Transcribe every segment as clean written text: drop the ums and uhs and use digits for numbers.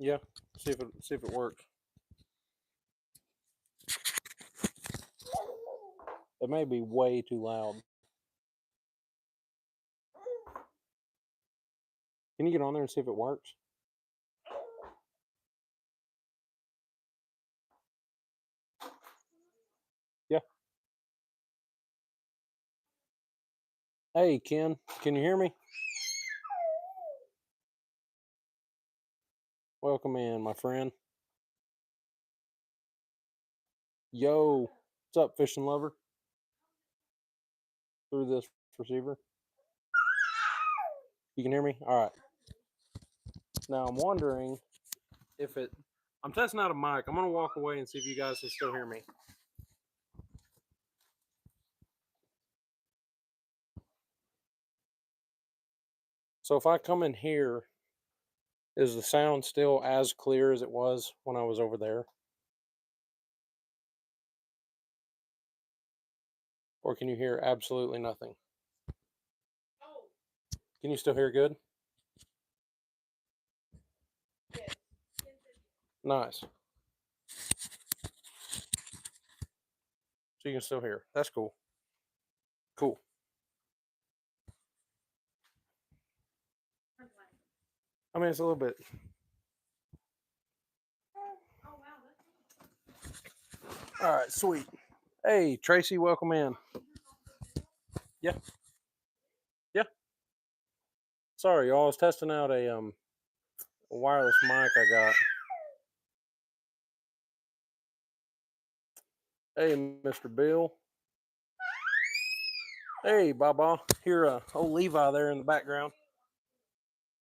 Yeah, see if it works. It may be way too loud. Can you get on there and see if it works? Yeah. Hey, Ken, can you hear me? Welcome in, my friend. Yo, what's up, fishing lover? Through this receiver. You can hear me? All right. Now I'm wondering if it. I'm testing out a mic. I'm gonna walk away and see if you guys can still hear me. So if I come in here, is the sound still as clear as it was when I was over there? Or can you hear absolutely nothing? Can you still hear good? Nice. So you can still hear. That's cool. Cool. I mean, it's a little bit. All right, sweet. Hey, Tracy, welcome in. Yeah, yeah. Sorry, y'all. I was testing out a wireless mic I got. Hey, Mr. Bill. Hey, Baba. Hear old Levi there in the background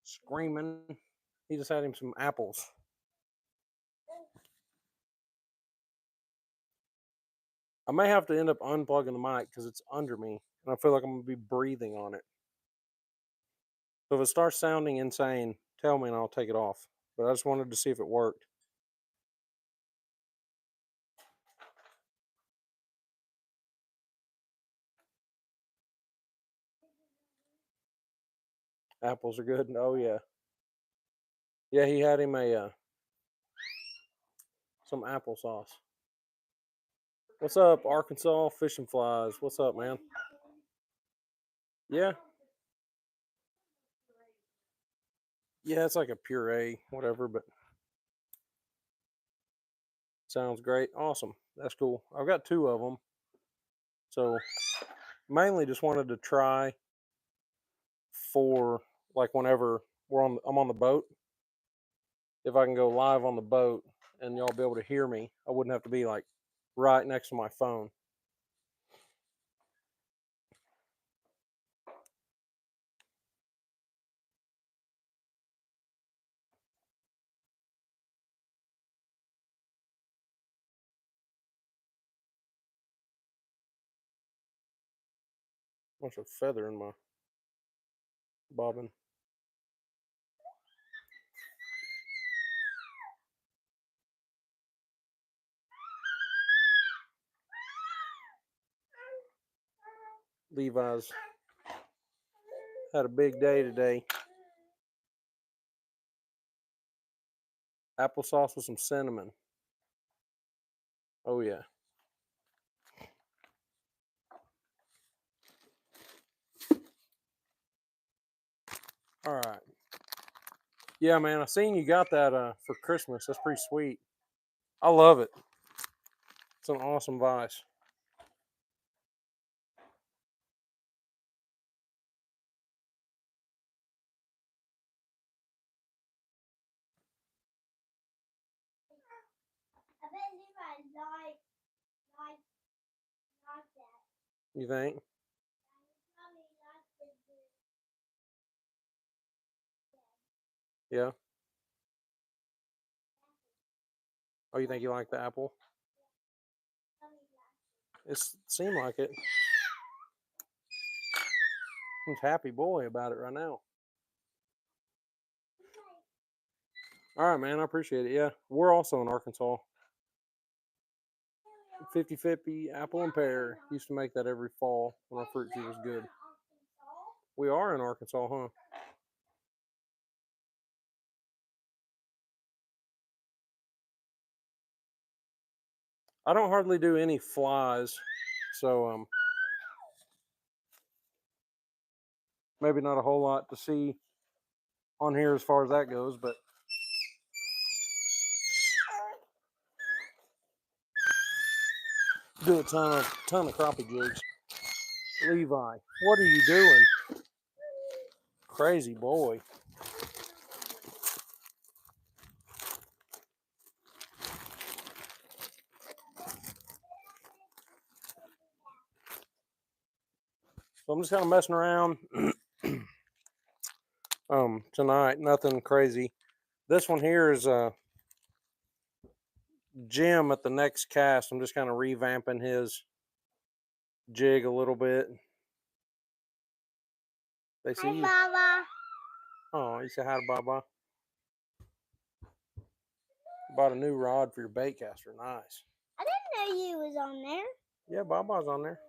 screaming. He just had him some apples. I may have to end up unplugging the mic because it's under me, and I feel like I'm gonna be breathing on it. So if it starts sounding insane, tell me and I'll take it off. But I just wanted to see if it worked. Apples are good. Oh yeah, yeah. He had him a some applesauce. What's up, Arkansas fishing flies? What's up, man? Yeah, yeah. It's like a puree, whatever. But sounds great. Awesome. That's cool. I've got two of them. So mainly just wanted to try for like whenever I'm on the boat. If I can go live on the boat and y'all be able to hear me, I wouldn't have to be like right next to my phone. Bunch of feather in my bobbin. Levi's had a big day today. Applesauce with some cinnamon. Oh yeah. All right. Yeah, man. I seen you got that for Christmas. That's pretty sweet. I love it. It's an awesome vice. You think? Yeah. Oh, you think you like the apple? It seemed like it. He's happy boy about it right now. All right, man. I appreciate it. Yeah, we're also in Arkansas. 50-50 apple and pear. Used to make that every fall when our fruit juice was good. We are in Arkansas, huh? I don't hardly do any flies, so maybe not a whole lot to see on here as far as that goes, but do a ton of crappie jigs. Levi, what are you doing? Crazy boy. So I'm just kind of messing around tonight. Nothing crazy. This one here is Jim at the next cast. I'm just kind of revamping his jig a little bit. They see you. Baba. Oh, you say hi to Baba. Bought a new rod for your bait caster. Nice. I didn't know you was on there. Yeah, Baba's on there.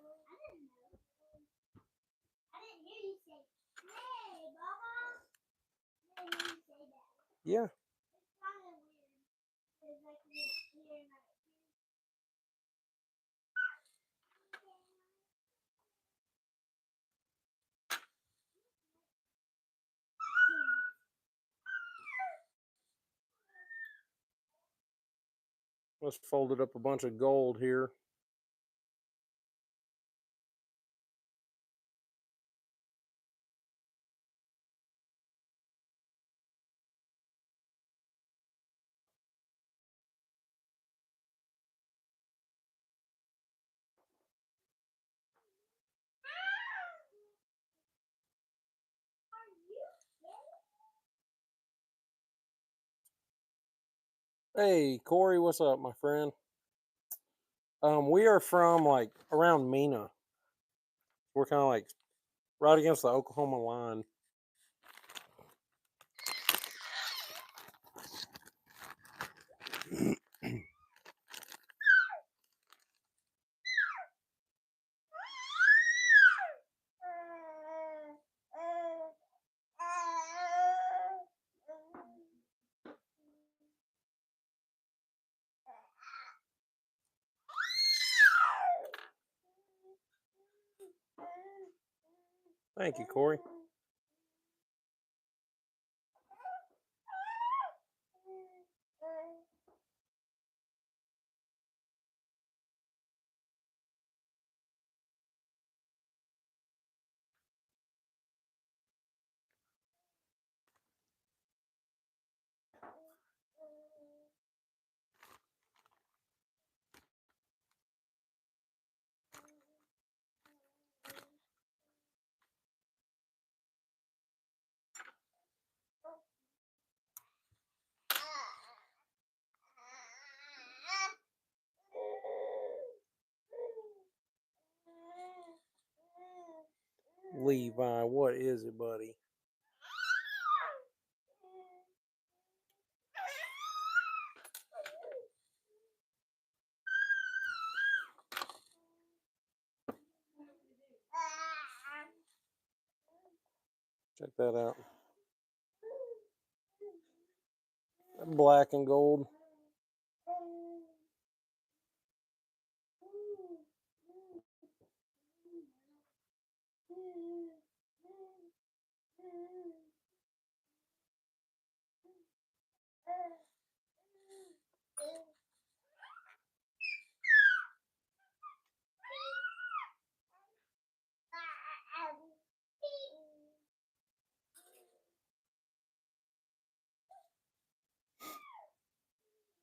I didn't hear you say, "Hey, Baba." I didn't hear you say that. Yeah. It's kind of weird. It's like you're hearing my. Let's folded up a bunch of gold here. Hey, Corey, what's up, my friend? We are from like around Mena. We're kind of like right against the Oklahoma line. Thank you, Corey. Levi, what is it, buddy? Check that out. Black and gold.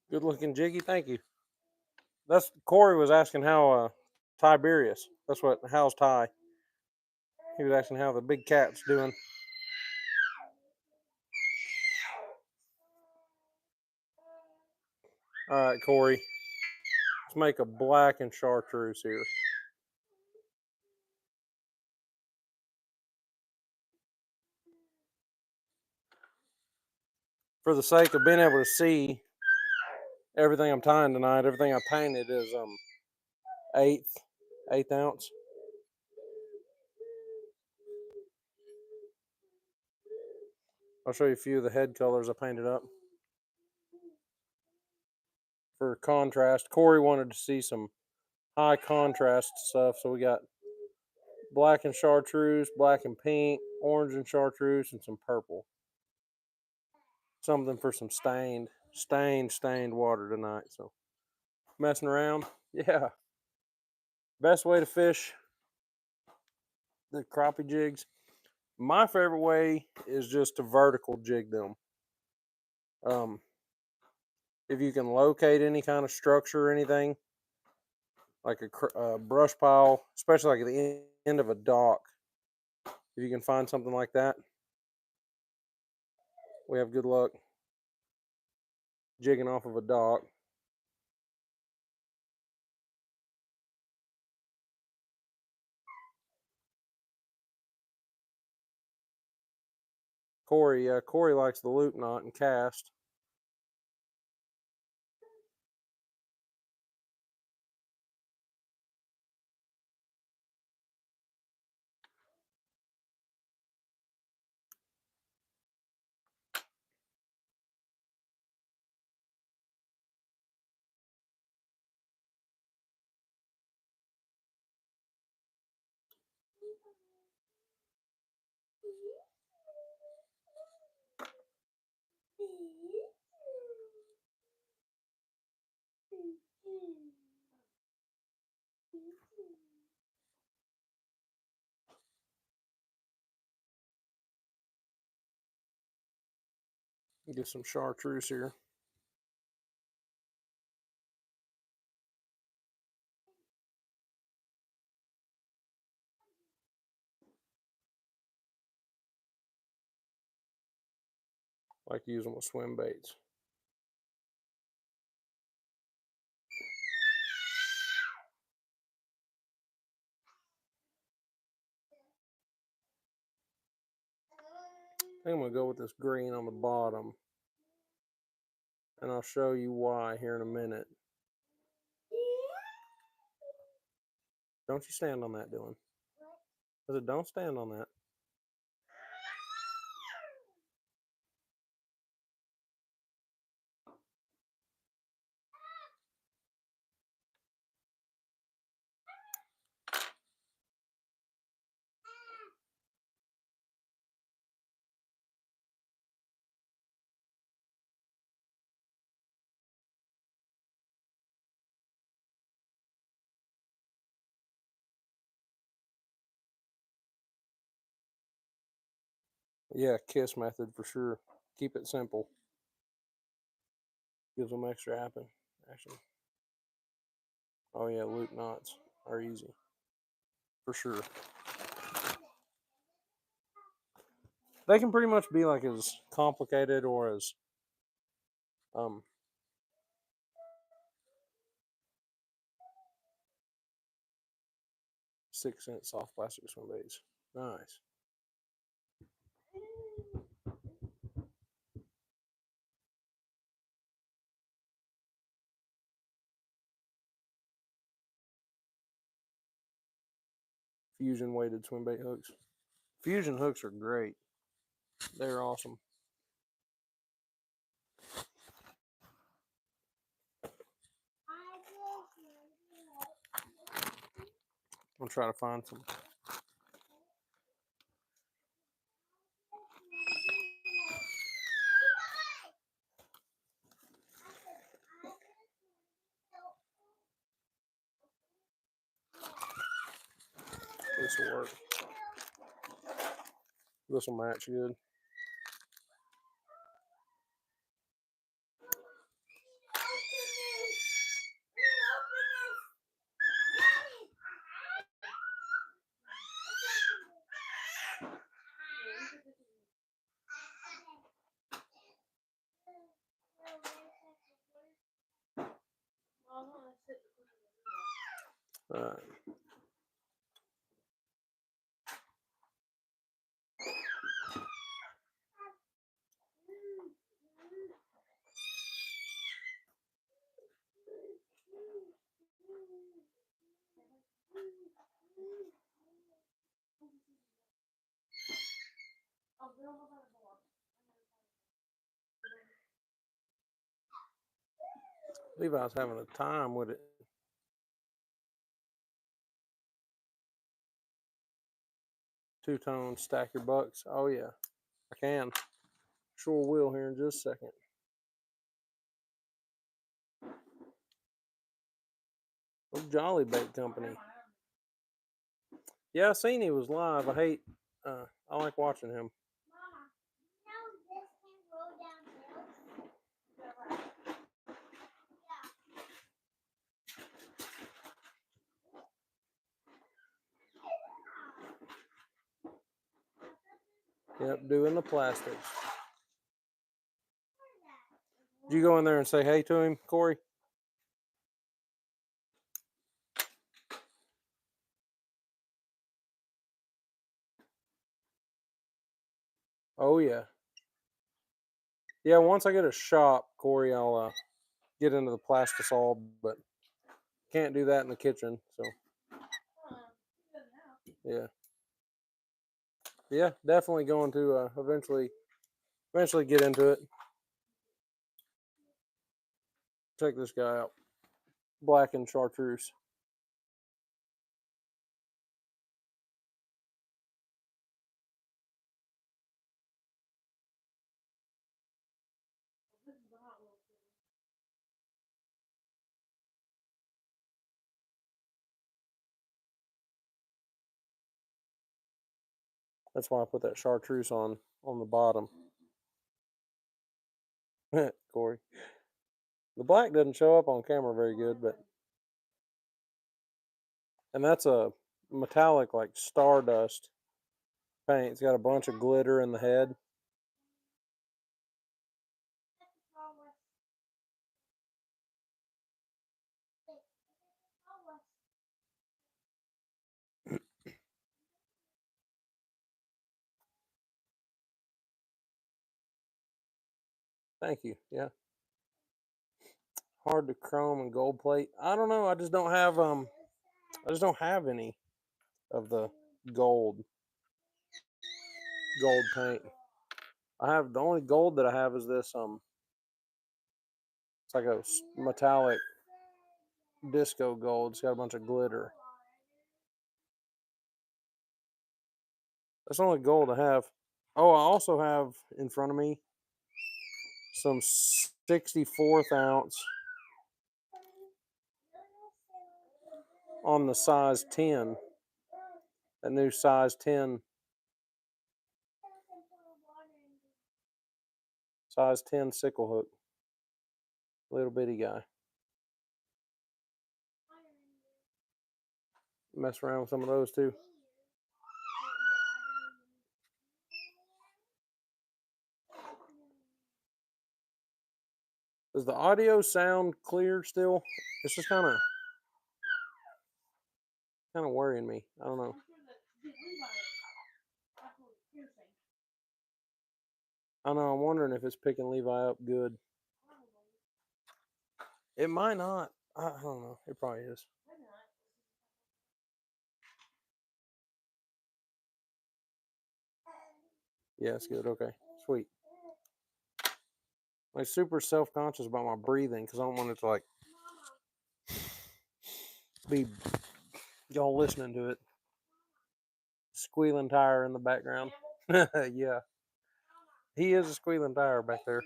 Good looking jiggy, thank you. That's Corey was asking how Tiberius. That's what how's Ty. He was asking how the big cat's doing. All right, Corey. Let's make a black and chartreuse here. For the sake of being able to see everything I'm tying tonight, everything I painted is eighth ounce. I'll show you a few of the head colors I painted up. For for contrast. Corey wanted to see some high contrast stuff, so we got black and chartreuse, black and pink, orange and chartreuse, and some purple. Something for some stained water tonight. So messing around, yeah. Best way to fish the crappie jigs. My favorite way is just to vertical jig them. If you can locate any kind of structure or anything, like a brush pile, especially like at the end of a dock, if you can find something like that, we have good luck jigging off of a dock. Corey likes the loop knot and cast. Get some chartreuse here. Like to use them with swim baits. I think I'm going to go with this green on the bottom. And I'll show you why here in a minute. Don't you stand on that, Dylan. I said, don't stand on that. Yeah, kiss method for sure. Keep it simple. Gives them extra action. Oh yeah, loop knots are easy. For sure. They can pretty much be like as complicated or as 6-cent soft plastic swim baits. Nice. Fusion weighted swim bait hooks. Fusion hooks are great. They're awesome. I'm trying to find some. This will work. This will match good. All right. Levi's having a time with it. Two-tone, stack your bucks. Oh yeah, I can. Sure will here in just a second. Oh, Jolly Bait Company. Yeah, I seen he was live. I like watching him. Mama, you know this can roll down hills? Yep, doing the plastics. Did you go in there and say hey to him, Corey? Oh yeah. Yeah, once I get a shop, Corey, I'll get into the plastisol, but can't do that in the kitchen. So yeah, yeah, definitely going to eventually get into it. Check this guy out, black and chartreuse. That's why I put that chartreuse on the bottom. Corey, the black doesn't show up on camera very good, but and that's a metallic like stardust paint. It's got a bunch of glitter in the head. Thank you. Yeah. Hard to chrome and gold plate. I don't know. I just don't have any of the gold paint. I have the only gold that I have is this it's like a metallic disco gold. It's got a bunch of glitter. That's the only gold I have. Oh, I also have in front of me some 64th ounce on the size 10. That new size 10 sickle hook. Little bitty guy. Mess around with some of those too. Does the audio sound clear still? It's just kind of worrying me. I don't know. I know. I'm wondering if it's picking Levi up good. It might not. I don't know. It probably is. Yeah, it's good. Okay, sweet. I'm super self-conscious about my breathing because I don't want it to like be y'all listening to it. Squealing tire in the background. Yeah, he is a squealing tire back there.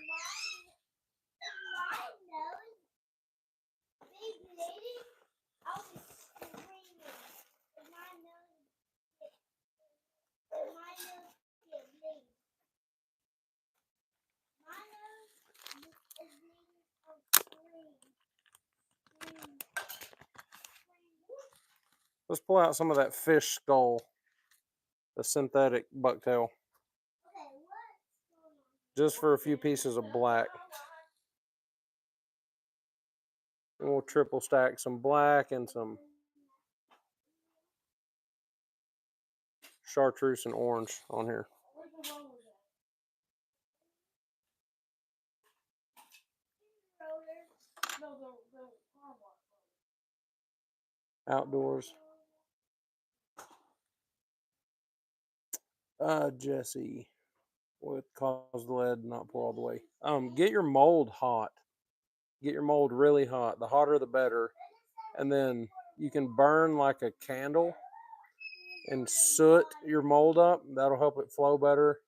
Let's pull out some of that fish skull, the synthetic bucktail, just for a few pieces of black. And we'll triple stack some black and some chartreuse and orange on here. Outdoors. Jesse, what caused the lead not pour all the way? Get your mold hot. Get your mold really hot. The hotter the better. And then you can burn like a candle and soot your mold up. That'll help it flow better.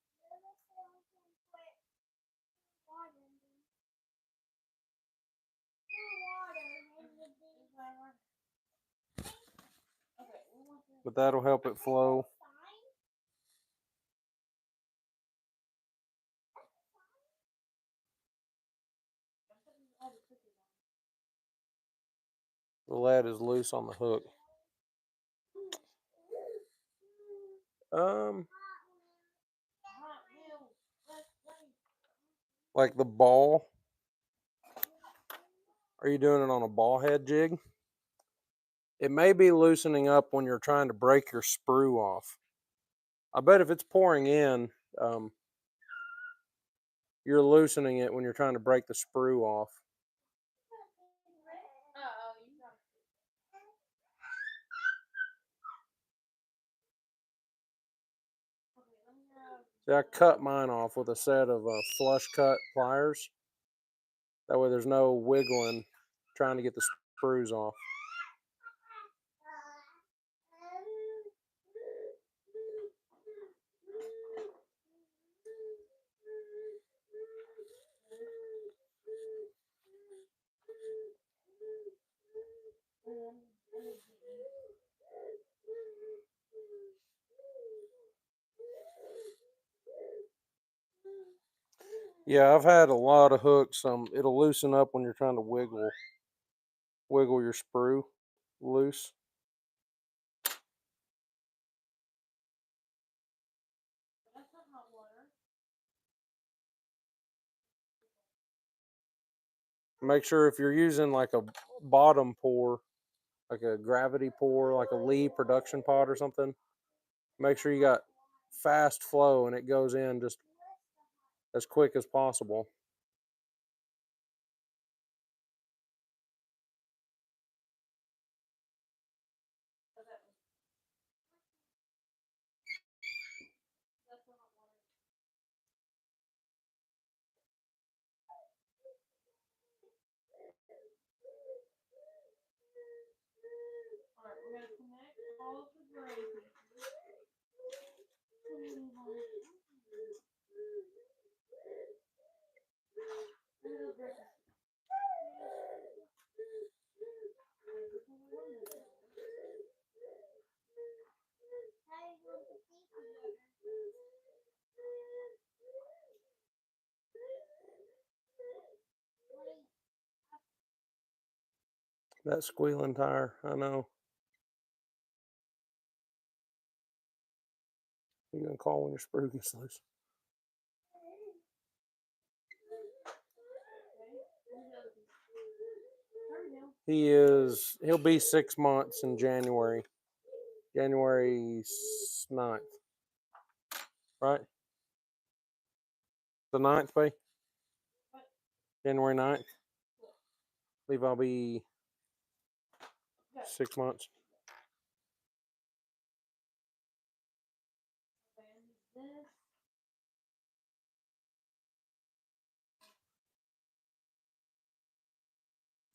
But that'll help it flow. The lead is loose on the hook. Like the ball. Are you doing it on a ball head jig? It may be loosening up when you're trying to break your sprue off. I bet if it's pouring in, you're loosening it when you're trying to break the sprue off. See, I cut mine off with a set of flush cut pliers. That way there's no wiggling trying to get the sprues off. Yeah, I've had a lot of hooks. It'll loosen up when you're trying to wiggle your sprue loose. Make sure if you're using like a bottom pour, like a gravity pour, like a Lee production pot or something, make sure you got fast flow and it goes in just as quick as possible. That squealing tire, I know. You're gonna call when your sprue gets loose. He'll be 6 months in January. January 9th. Right? The 9th, babe? January 9th. I believe I'll be 6 months.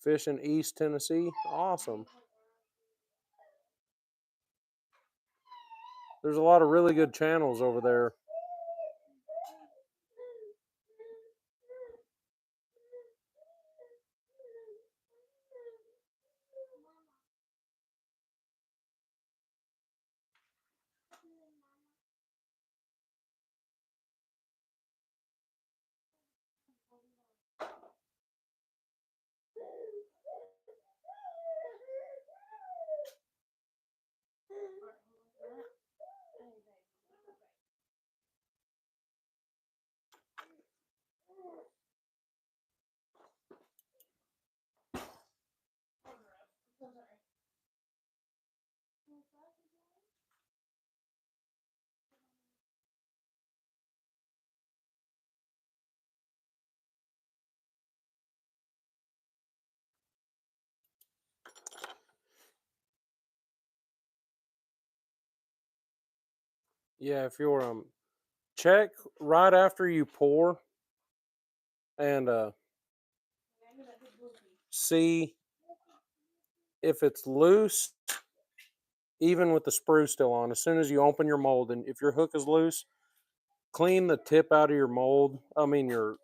Fish in East Tennessee. Awesome. There's a lot of really good channels over there. Yeah, if you're check right after you pour and see if it's loose, even with the sprue still on. As soon as you open your mold, and if your hook is loose, clean the tip out of your mold, your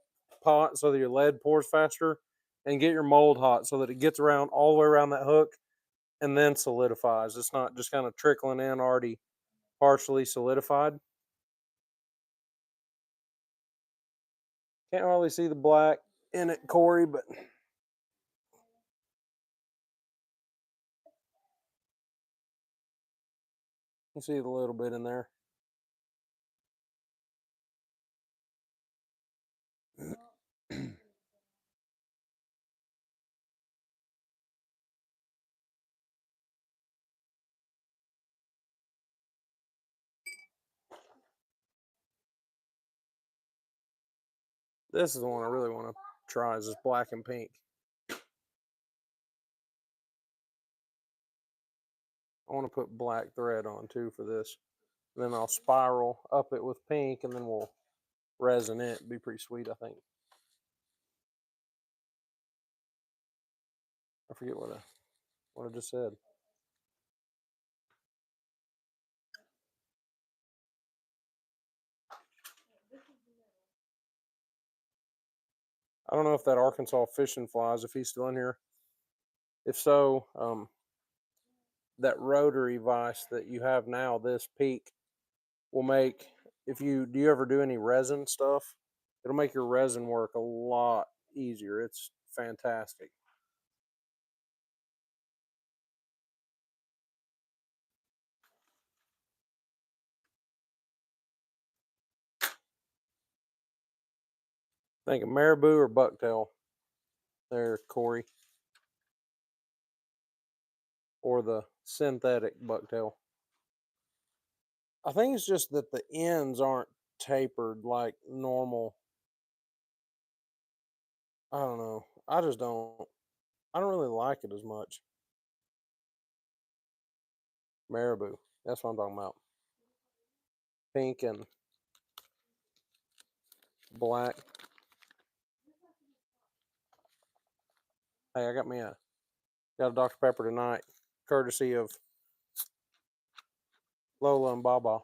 pot, so that your lead pours faster, and get your mold hot so that it gets around all the way around that hook and then solidifies. It's not just kind of trickling in already partially solidified. Can't really see the black in it, Corey, but you see a little bit in there. This is the one I really want to try, is this black and pink. I want to put black thread on too for this. And then I'll spiral up it with pink, and then we'll resin it. It'd be pretty sweet, I think. I forget what I just said. I don't know if that Arkansas fishing flies, if he's still in here. If so, that rotary vise that you have now, this peak, will make, do you ever do any resin stuff? It'll make your resin work a lot easier. It's fantastic. Think of marabou or bucktail there, Corey. Or the synthetic bucktail. I think it's just that the ends aren't tapered like normal. I don't know. I don't really like it as much. Marabou. That's what I'm talking about. Pink and black. Hey, I got a Dr. Pepper tonight, courtesy of Lola and Baba.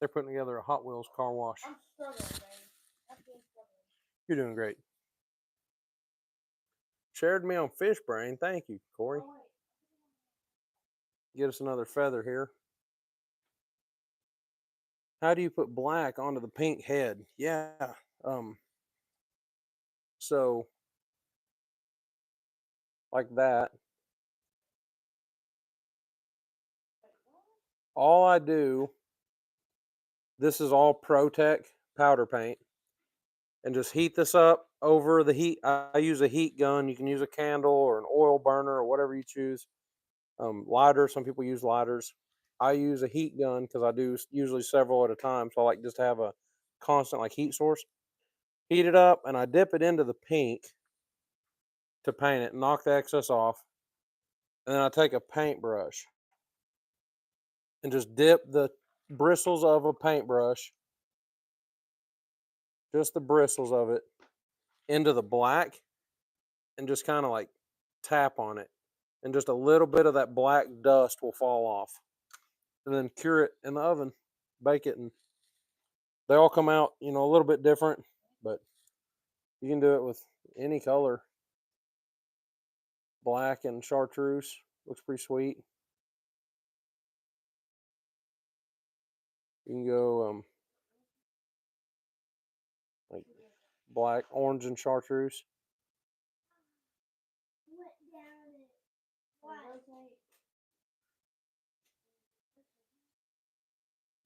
They're putting together a Hot Wheels car wash. I'm struggling, babe. You're doing great. Shared me on Fish Brain. Thank you, Corey. Get us another feather here. How do you put black onto the pink head? Yeah. So like that. All I do, this is all ProTech powder paint, and just heat this up over the heat. I use a heat gun. You can use a candle or an oil burner or whatever you choose. Lighter, some people use lighters. I use a heat gun because I do usually several at a time, so I like just to have a constant like heat source. Heat it up, and I dip it into the pink to paint it, knock the excess off, and then I take a paintbrush and just dip the bristles of a paintbrush, just the bristles of it, into the black, and just kind of like tap on it, and just a little bit of that black dust will fall off, and then cure it in the oven, bake it, and they all come out, a little bit different, but you can do it with any color. Black and chartreuse looks pretty sweet. You can go like black, orange, and chartreuse.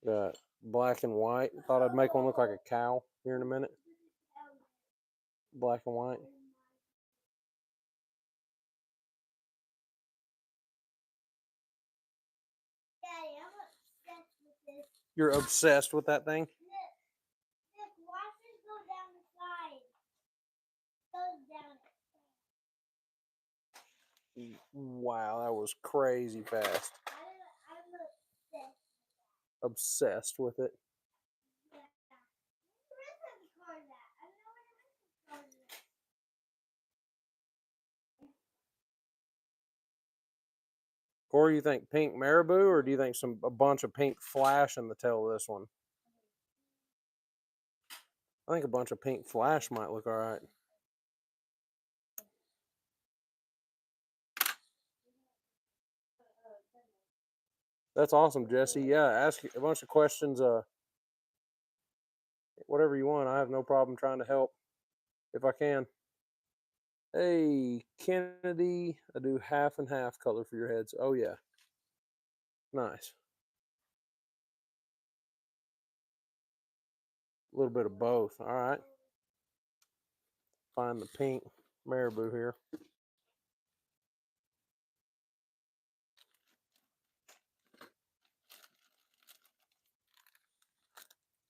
Got black and white. Thought I'd make one look like a cow here in a minute. Black and white. Daddy, I'm obsessed with this. You're obsessed with that thing? Look, watch this go down the side. Goes down. Wow, that was crazy fast. I'm obsessed. Obsessed with it. Yeah. Or you think pink marabou, or do you think a bunch of pink flash in the tail of this one? I think a bunch of pink flash might look all right. That's awesome, Jesse. Yeah, ask a bunch of questions. Whatever you want. I have no problem trying to help if I can. Hey, Kennedy, I do half and half color for your heads. Oh yeah, nice. A little bit of both. All right. Find the pink marabou here.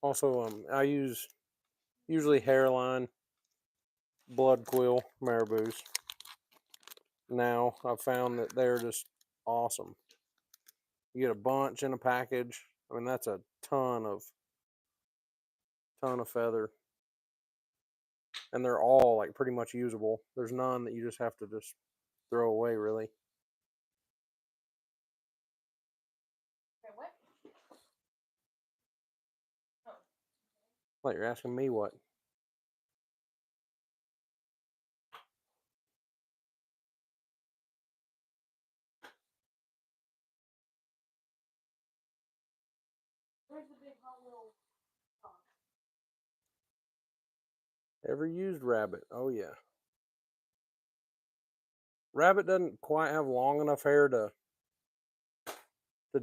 Also, I use usually hairline blood quill marabous. Now I've found that they're just awesome. You get a bunch in a package. I mean, that's a ton of feather, and they're all like pretty much usable. There's none that you just have to just throw away, really. What? Oh. Like you're asking me what? Where's the big Hot Wheel? Ever used rabbit? Oh yeah. Rabbit doesn't quite have long enough hair to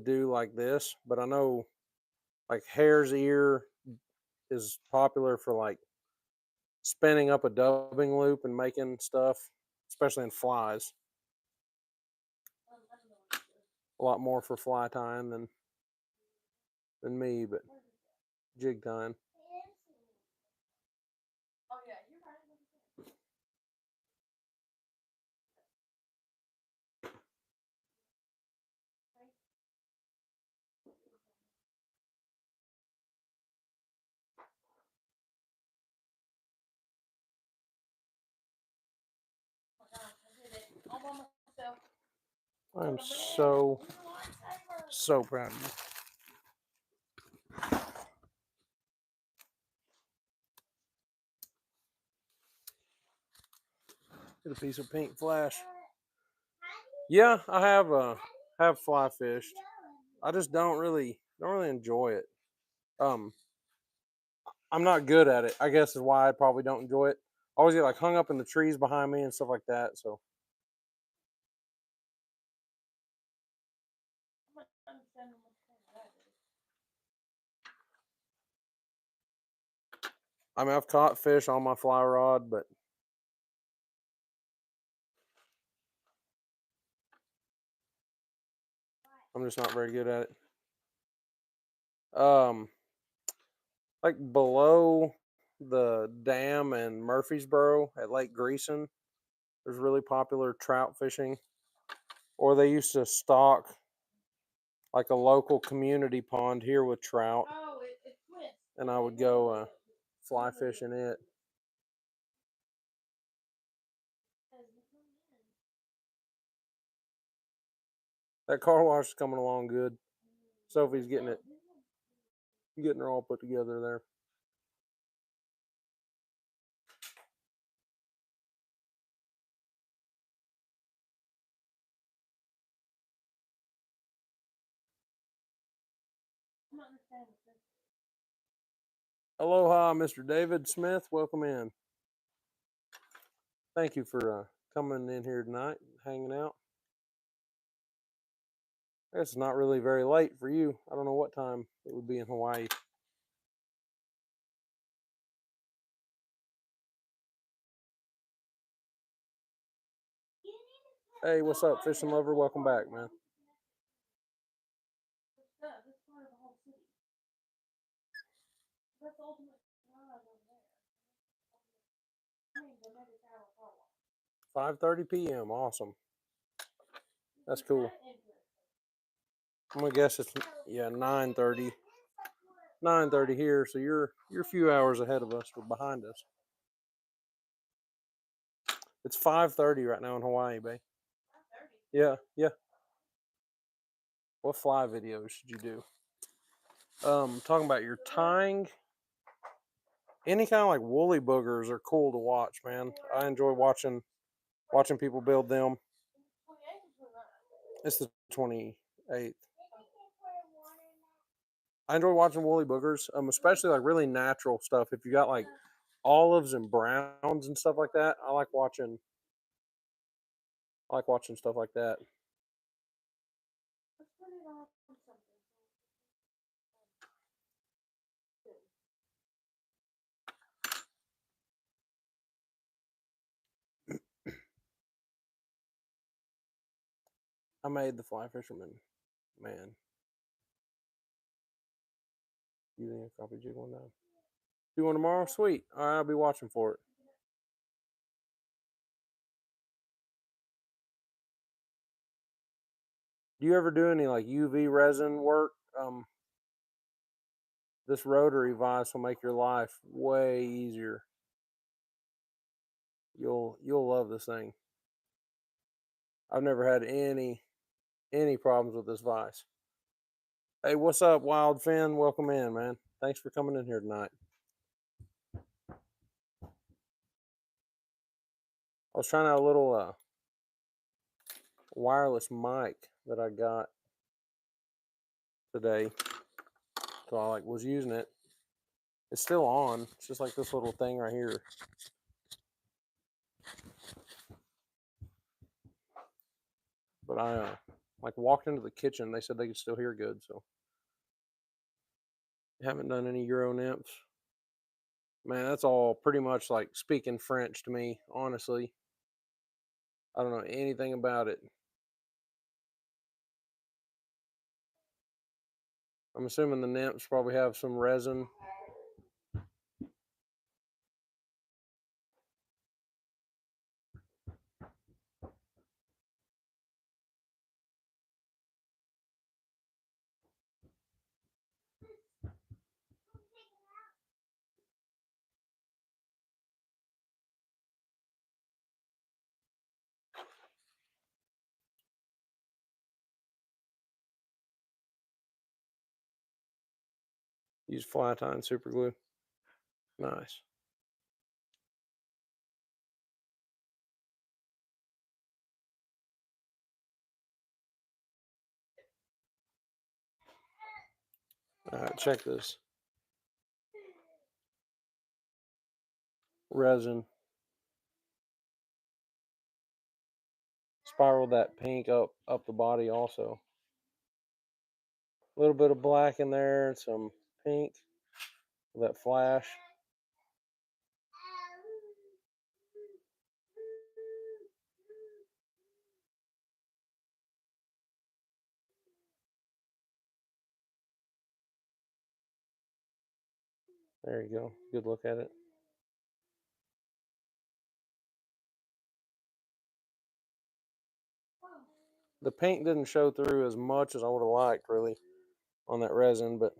do like this, but I know like hare's ear is popular for like spinning up a dubbing loop and making stuff, especially in flies. A lot more for fly tying than me, but jig tying. Oh yeah, you're right. Oh my gosh, I did it all by myself. I'm so proud of you. Get a piece of pink flash. Yeah, I have fly fished. I just don't really enjoy it. I'm not good at it. I guess is why I probably don't enjoy it. I always get like hung up in the trees behind me and stuff like that. So I mean, I've caught fish on my fly rod, but I'm just not very good at it. Like below the dam in Murfreesboro at Lake Greason, there's really popular trout fishing. Or they used to stock like a local community pond here with trout, Oh, it quit. and I would go fly fishing it. That car wash is coming along good. Sophie's getting her all put together there. Aloha, Mr. David Smith. Welcome in. Thank you for coming in here tonight, hanging out. I guess it's not really very late for you. I don't know what time it would be in Hawaii. Hey, what's up, fishing lover? Welcome back, man. That's the ultimate ride over there. 5:30 p.m. Awesome. That's cool. I'm gonna guess it's 9:30. 9:30 here, so you're a few hours ahead of us or behind us. It's 5:30 right now in Hawaii, babe. Yeah, yeah. What fly videos should you do? Talking about your tying. Any kind of like woolly boogers are cool to watch, man. I enjoy watching people build them. 28 or 29? It's the 28th. I enjoy watching woolly boogers, especially like really natural stuff. If you got like olives and browns and stuff like that, I like watching stuff like that. Let's put it on something. I made the fly fisherman, man. Using a crappie jig one time. Do one tomorrow? Sweet. All right, I'll be watching for it. Do you ever do any like UV resin work? This rotary vise will make your life way easier. You'll love this thing. I've never had any problems with this vise. Hey, what's up, Wild Finn? Welcome in, man. Thanks for coming in here tonight. I was trying out a little wireless mic that I got today, so I was using it. It's still on. It's just like this little thing right here. But I walked into the kitchen. They said they could still hear good, so haven't done any Euro nymphs. Man, that's all pretty much like speaking French to me, honestly. I don't know anything about it. I'm assuming the nymphs probably have some resin. Use fly tie and super glue. Nice. All right, check this. Resin. Spiral that pink up the body also. A little bit of black in there and some pink. That flash. There you go. Good look at it. The paint didn't show through as much as I would have liked, really, on that resin, but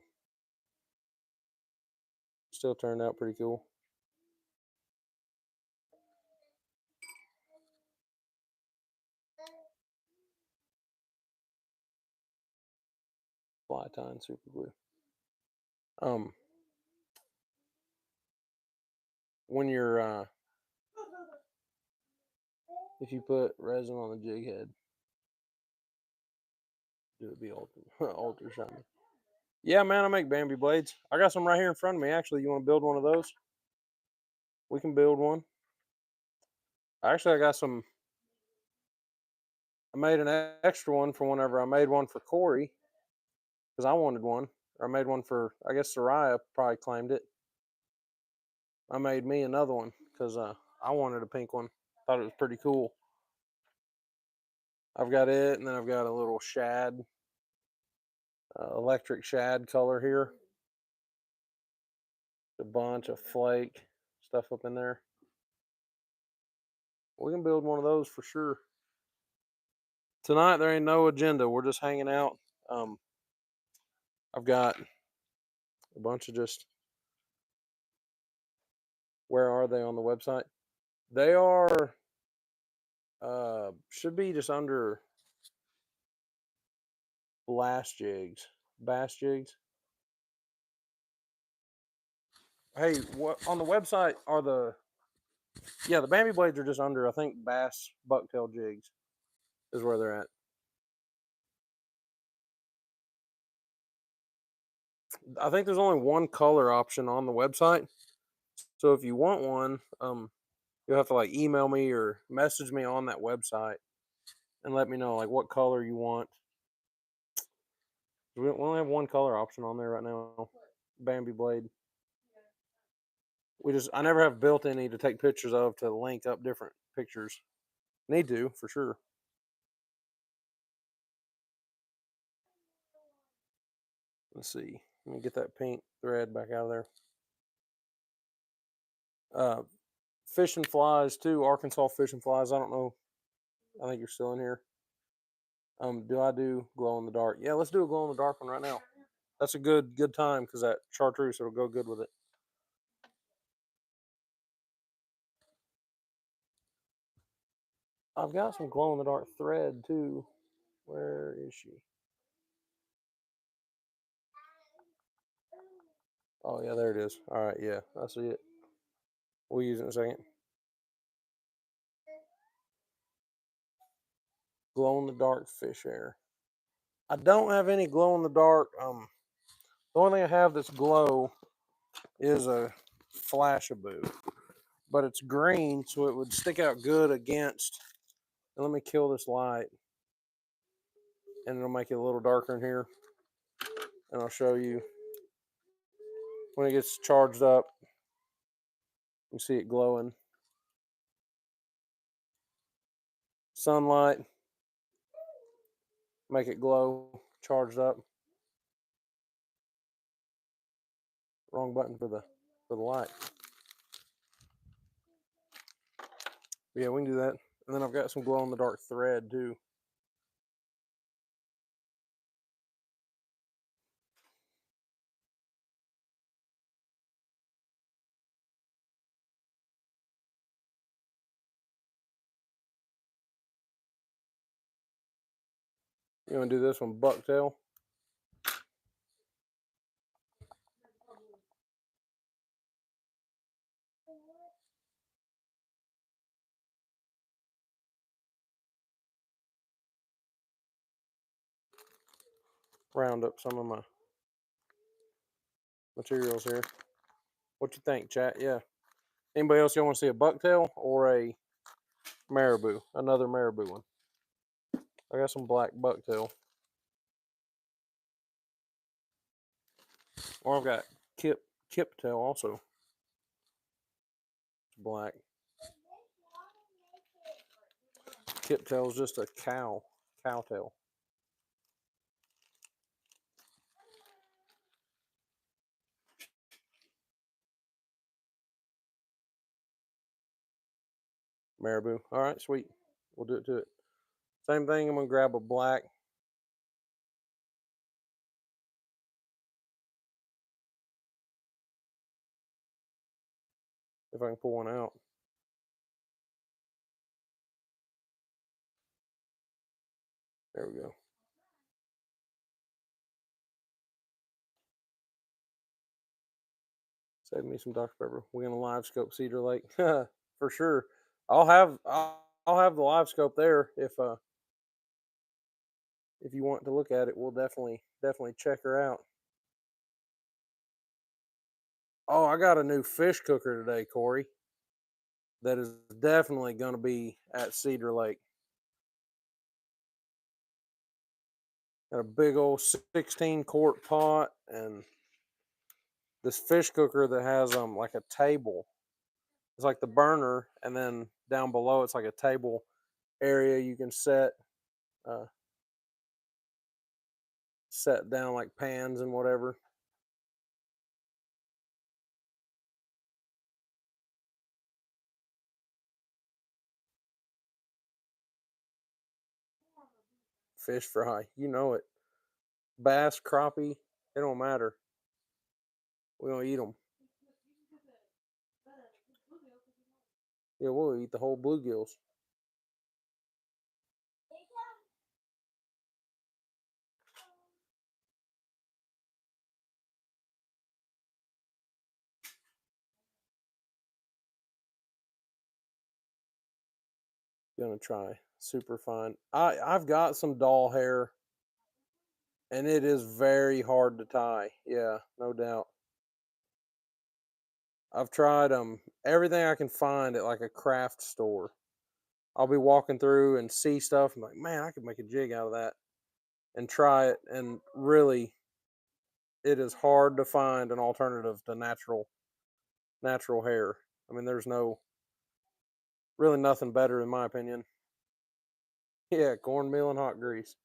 still turned out pretty cool. Fly tie and super glue. When you're if you put resin on the jig head, it would be ultra shiny. Yeah, man, I make Bambi blades. I got some right here in front of me. Actually, you want to build one of those? We can build one. Actually, I got some. I made an extra one for whenever I made one for Corey because I wanted one. Or I made one for, I guess Soraya probably claimed it. I made me another one because I wanted a pink one. Thought it was pretty cool. I've got it, and then I've got a little shad, electric shad color here. A bunch of flake stuff up in there. We can build one of those for sure. Tonight there ain't no agenda. We're just hanging out. I've got a bunch of just. Where are they on the website? They are. Should be just under blast jigs, bass jigs. Hey, what on the website are the? Yeah, the Bambi blades are just under. I think bass bucktail jigs is where they're at. I think there's only one color option on the website. So if you want one, you'll have to like email me or message me on that website and let me know like what color you want. We only have one color option on there right now. Bambi blade. I never have built any to take pictures of to link up different pictures. Need to for sure. Let's see. Let me get that pink thread back out of there. Fish and flies too. Arkansas fish and flies. I don't know. I think you're still in here. Do I do glow in the dark? Yeah, let's do a glow in the dark one right now. That's a good time because that chartreuse will go good with it. I've got some glow in the dark thread too. Where is she? Oh yeah, there it is. All right, yeah, I see it. We'll use it in a second. Glow in the dark fish hair. I don't have any glow in the dark. The only thing I have that's glow is a Flashaboo, but it's green, so it would stick out good against. And let me kill this light, and it'll make it a little darker in here. And I'll show you when it gets charged up. You see it glowing. Sunlight, make it glow, charged up. Wrong button for the light. But yeah, we can do that. And then I've got some glow in the dark thread too. You want to do this one bucktail? Round up some of my materials here. What you think, chat? Yeah. Anybody else you want to see a bucktail or a marabou? Another marabou one. I got some black bucktail. Or I've got kip tail also. It's black. Kip tail is just a cow tail. Marabou. All right, sweet. We'll do it to it. Same thing. I'm gonna grab a black. If I can pull one out. There we go. Save me some Dr. Pepper. We're gonna live scope Cedar Lake for sure. I'll have the live scope there if you want to look at it. We'll definitely check her out. Oh, I got a new fish cooker today, Corey. That is definitely gonna be at Cedar Lake. Got a big old 16-quart pot and this fish cooker that has like a table. It's like the burner, and then down below it's like a table area you can set down like pans and whatever. Fish fry, you know it. Bass, crappie, it don't matter. We gonna eat them. Yeah, we'll eat the whole bluegills. Gonna try super fine. I've got some doll hair, and it is very hard to tie. Yeah, no doubt. I've tried everything I can find at like a craft store. I'll be walking through and see stuff. I'm like, man, I could make a jig out of that, and try it. And really, it is hard to find an alternative to natural hair. I mean, there's really nothing better in my opinion. Yeah, cornmeal and hot grease.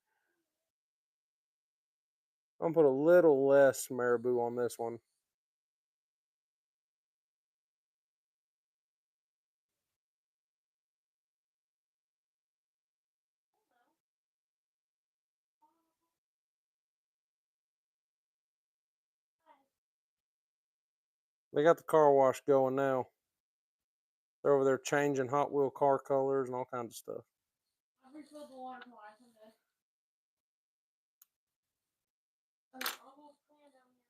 I'm gonna put a little less marabou on this one. They got the car wash going now. They're over there changing Hot Wheel car colors and all kinds of stuff. I've refilled the water twice. I'm good. Almost clear down here.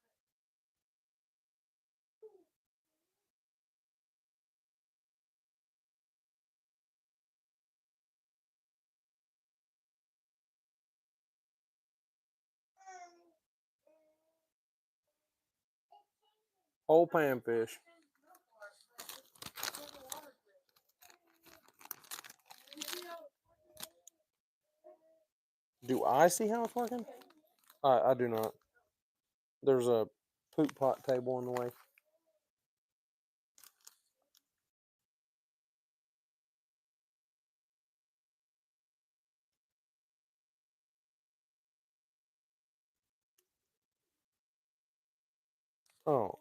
Whole panfish. Do I see how it's working? I do not. There's a poop pot table in the way. Oh,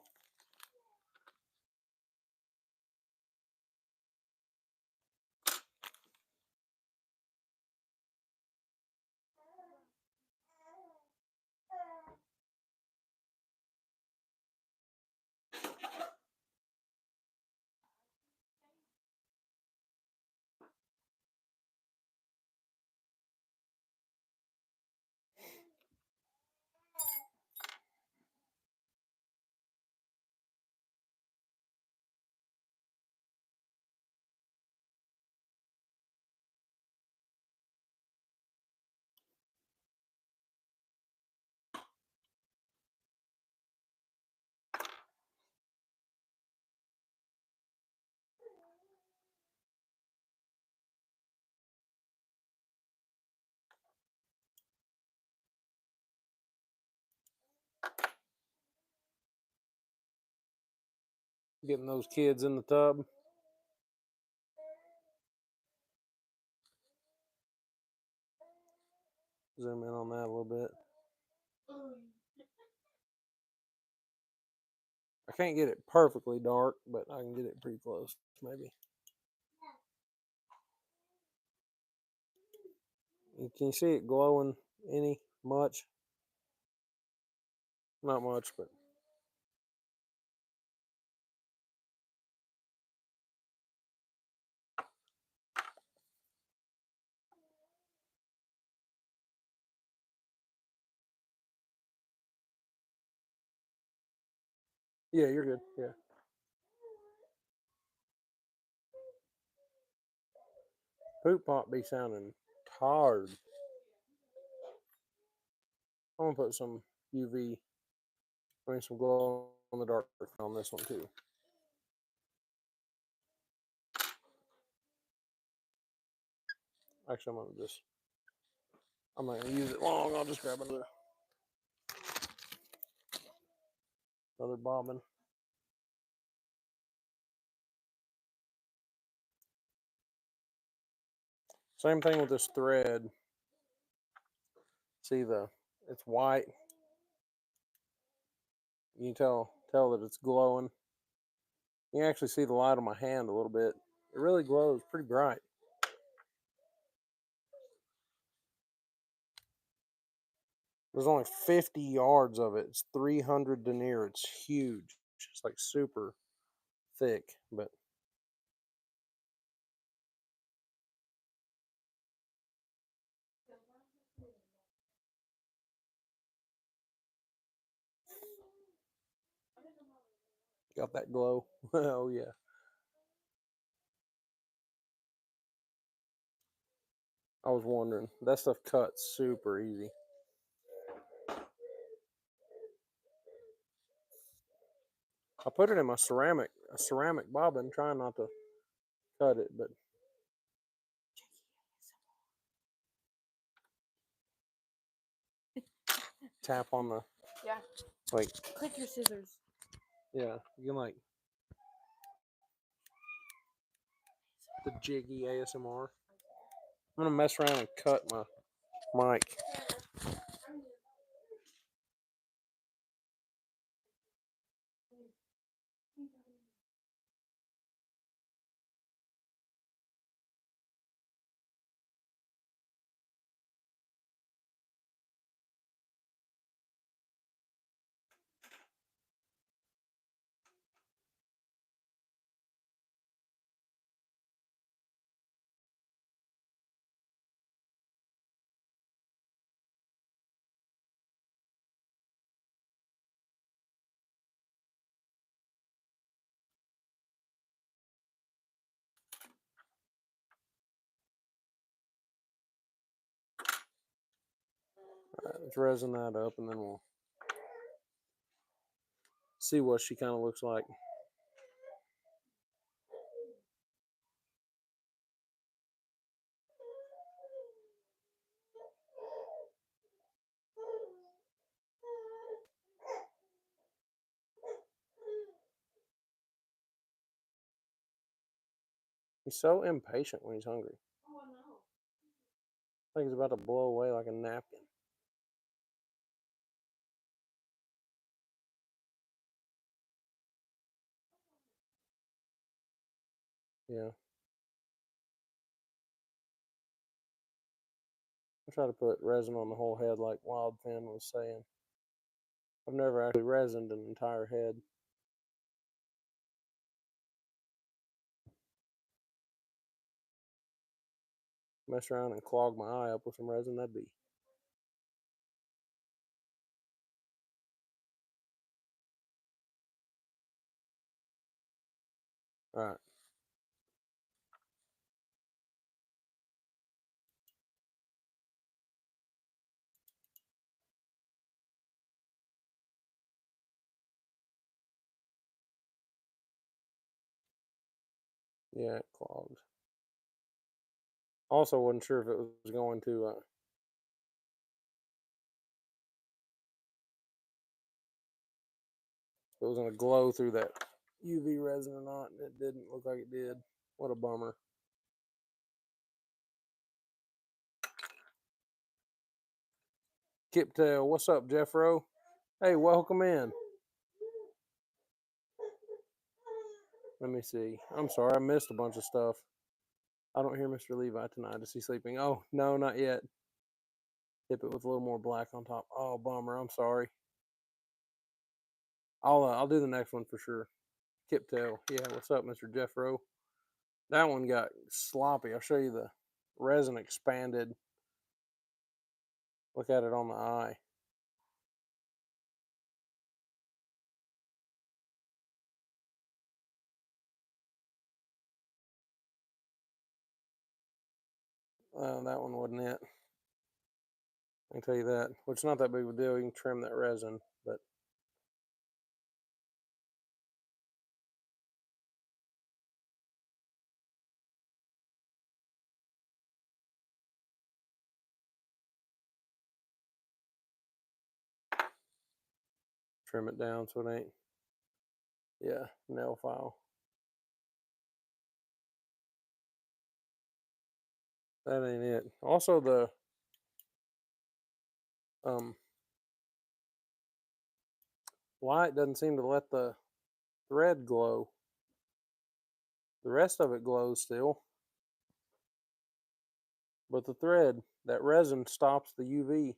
getting those kids in the tub. Zoom in on that a little bit. I can't get it perfectly dark, but I can get it pretty close, maybe. Can you see it glowing any much? Not much, but yeah, you're good. Yeah. Poop pot be sounding tired. I'm gonna put some UV, some glow in the dark on this one too. Actually, I'm not gonna use it long. I'll just grab another bobbin. Same thing with this thread. See it's white. You can tell that it's glowing. You can actually see the light on my hand a little bit. It really glows pretty bright. There's only 50 yards of it. It's 300 denier. It's huge. It's like super thick, but got that glow. Oh yeah. I was wondering. That stuff cuts super easy. I put it in my ceramic bobbin, trying not to cut it, but tap on the Yeah. like Click your scissors. yeah, you can like the jiggy ASMR. I'm gonna mess around and cut my mic. All right, let's resin that up, and then we'll see what she kind of looks like. He's so impatient when he's hungry. Oh, I know. I think he's about to blow away like a napkin. Yeah. I try to put resin on the whole head like Wild Finn was saying. I've never actually resined an entire head. Mess around and clog my eye up with some resin, that'd be. Alright. Yeah, it clogged. Also, wasn't sure if it was going to. If it was going to glow through that UV resin or not. And it didn't look like it did. What a bummer. Kiptail, what's up, Jeffro? Hey, welcome in. Let me see. I'm sorry, I missed a bunch of stuff. I don't hear Mr. Levi tonight. Is he sleeping? Oh, no, not yet. Tip it with a little more black on top. Oh, bummer. I'm sorry. I'll do the next one for sure. Kiptail. Yeah, what's up, Mr. Jeffro? That one got sloppy. I'll show you the resin expanded. Look at it on the eye. That one wasn't it. I can tell you that. Which is not that big of a deal. You can trim that resin, but trim it down so it ain't. Yeah, nail file. That ain't it. Also, the light doesn't seem to let the thread glow. The rest of it glows still, but the thread, that resin stops the UV.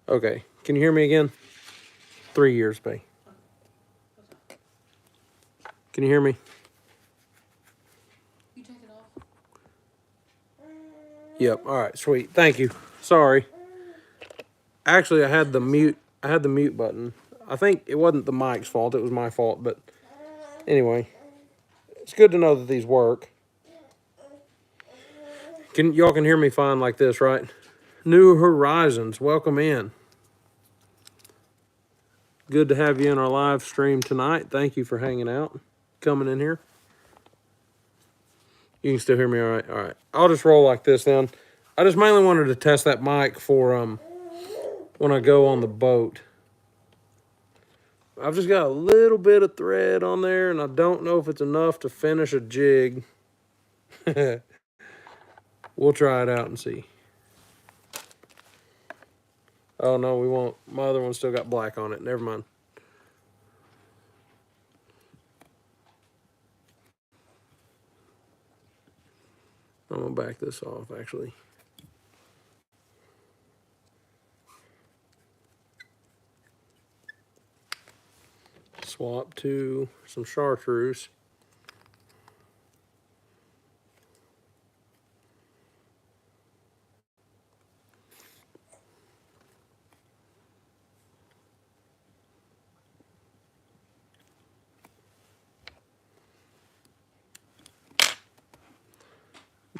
Okay. Can you hear me again? 3 years, babe. Can you hear me? You take it off. Yep. All right. Sweet. Thank you. Sorry. Actually, I had the mute button. I think it wasn't the mic's fault. It was my fault. But anyway, it's good to know that these work. Y'all can hear me fine like this, right? New Horizons, welcome in. Good to have you in our live stream tonight. Thank you for hanging out, coming in here. You can still hear me all right? All right. I'll just roll like this then. I just mainly wanted to test that mic for when I go on the boat. I've just got a little bit of thread on there, and I don't know if it's enough to finish a jig. We'll try it out and see. Oh, no, we won't. My other one still got black on it. Never mind. I'm going to back this off, actually. Swap to some chartreuse.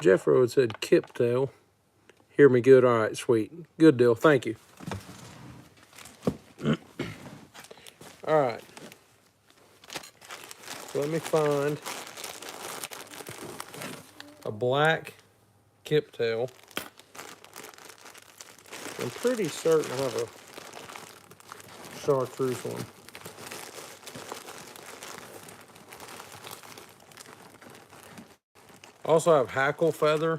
Jeff Road said kip tail. Hear me good? All right, sweet. Good deal. Thank you. All right. So let me find a black kip tail. I'm pretty certain I have a chartreuse one. I also have hackle feather.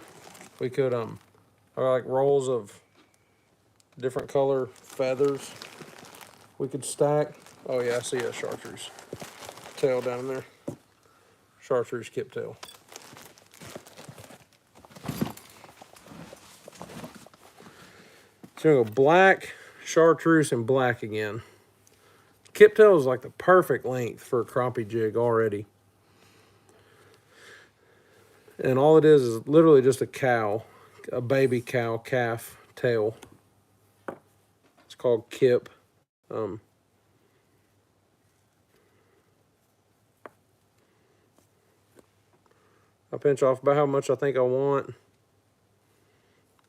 We could I like rolls of different color feathers we could stack. Oh yeah, I see a chartreuse tail down there. Chartreuse kip tail. So we're gonna go black, chartreuse, and black again. Kip tail is like the perfect length for a crappie jig already. And all it is literally just a cow, a baby cow calf tail. It's called kip. I pinch off about how much I think I want.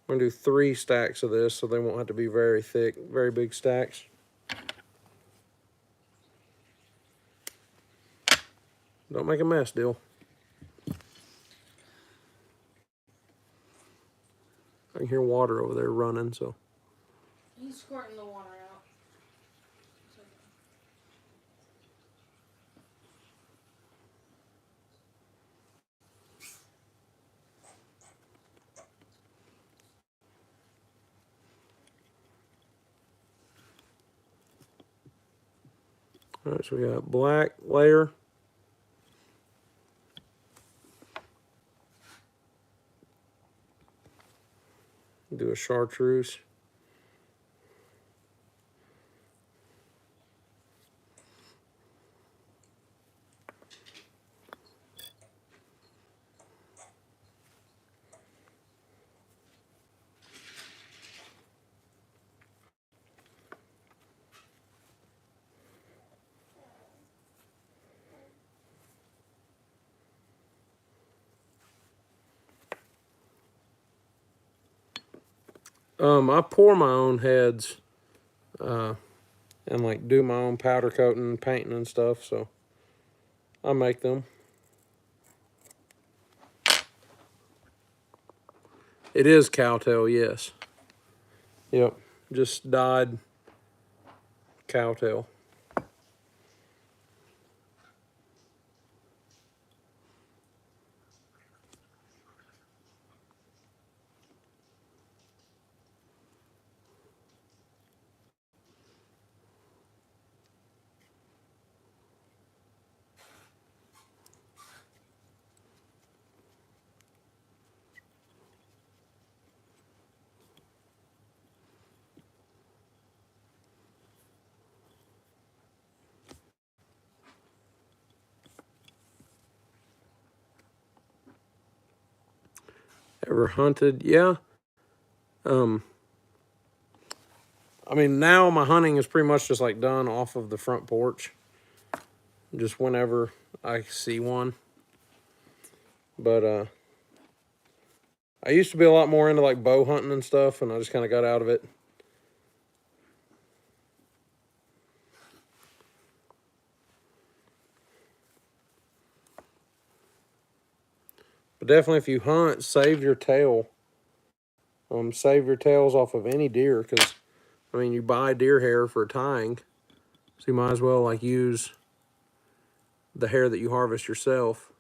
I'm gonna do 3 stacks of this so they won't have to be very thick, very big stacks. Don't make a mess, Dill. I can hear water over there running, so. He's squirting the water out. All right, so we got black layer. Do a chartreuse. I pour my own heads, and like do my own powder coating, painting and stuff, so I make them. It is cowtail, yes. Yep, just dyed cowtail. Ever hunted? Yeah. Um, I mean, now my hunting is pretty much just like done off of the front porch. Just whenever I see one. But I used to be a lot more into like bow hunting and stuff, and I just kind of got out of it. But definitely, if you hunt, save your tail. Save your tails off of any deer, because I mean, you buy deer hair for tying, so you might as well like use the hair that you harvest yourself.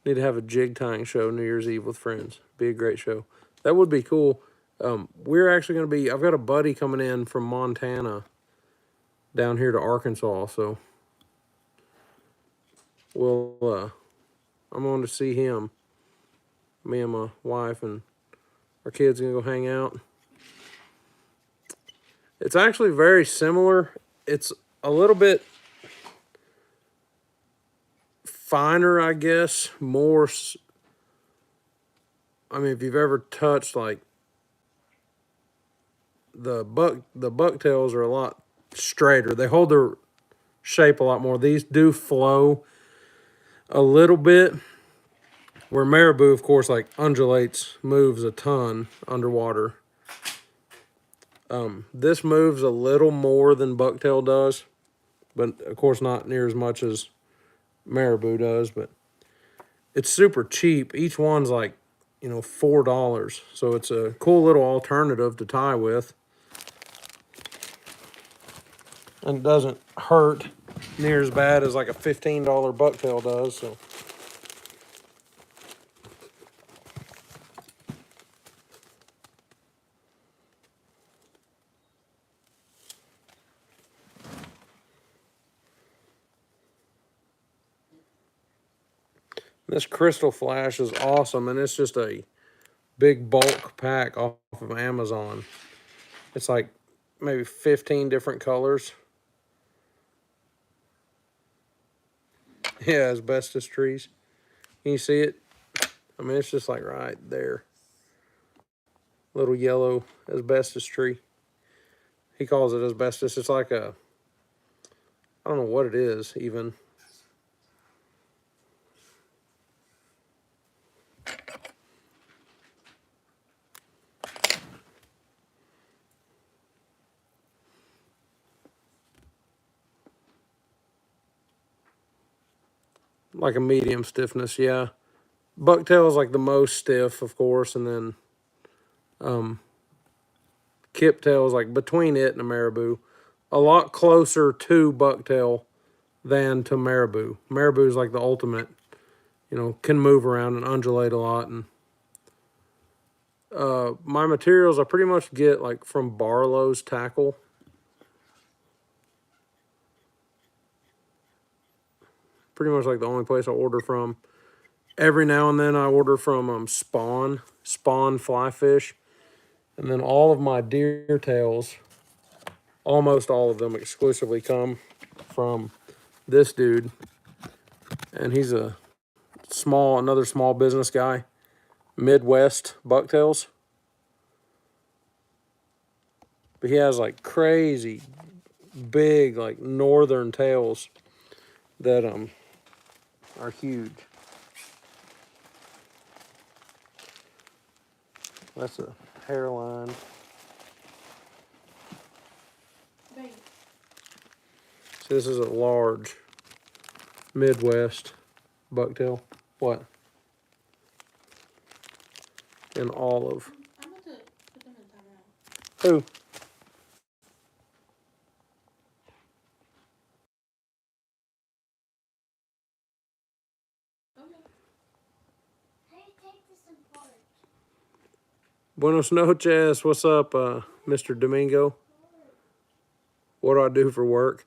Need to have a jig tying show New Year's Eve with friends. Be a great show. That would be cool. We're actually going to be, I've got a buddy coming in from Montana down here to Arkansas, so I'm going to see him. Me and my wife and our kids are going to go hang out. It's actually very similar. It's a little bit finer, I guess. More, I mean, if you've ever touched like the bucktails are a lot straighter. They hold their shape a lot more. These do flow a little bit, where marabou, of course, like undulates, moves a ton underwater. This moves a little more than bucktail does, but of course not near as much as marabou does. But it's super cheap. Each one's like, $4, so it's a cool little alternative to tie with, and it doesn't hurt near as bad as like a $15 bucktail does. So this Crystal Flash is awesome, and it's just a big bulk pack off of Amazon. It's like maybe 15 different colors. Yeah, asbestos trees. Can you see it? I mean, it's just like right there. Little yellow asbestos tree. He calls it asbestos. It's like a, I don't know what it is even. Like a medium stiffness, yeah. Bucktail is like the most stiff, of course, and then kiptail is like between it and a marabou. A lot closer to bucktail than to marabou. Marabou is like the ultimate, can move around and undulate a lot. And my materials I pretty much get like from Barlow's Tackle. Pretty much like the only place I order from. Every now and then I order from Spawn Fly Fish. And then all of my deer tails, almost all of them exclusively come from this dude. And he's another small business guy. Midwest Bucktails. But he has like crazy big like northern tails that are huge. That's a hairline. Babe. So this is a large Midwest bucktail. What? In olive. I'm about to put them in timeout. Who? Okay. How do you take this apart? Buenos noches. What's up, Mr. Domingo? What do I do for work?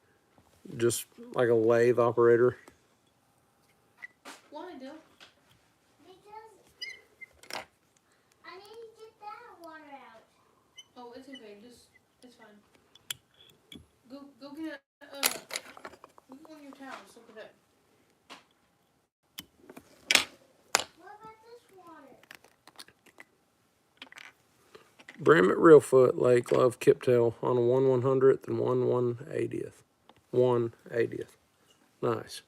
Just like a lathe operator. Why, Dill? Because I need to get that water out. Oh, it's okay. It's fine. Go get your towels. Look at it. What about this water? Brim at Reelfoot, Lake Love, Kiptail on a 1/100th and 1/180th. 1/80th. Nice.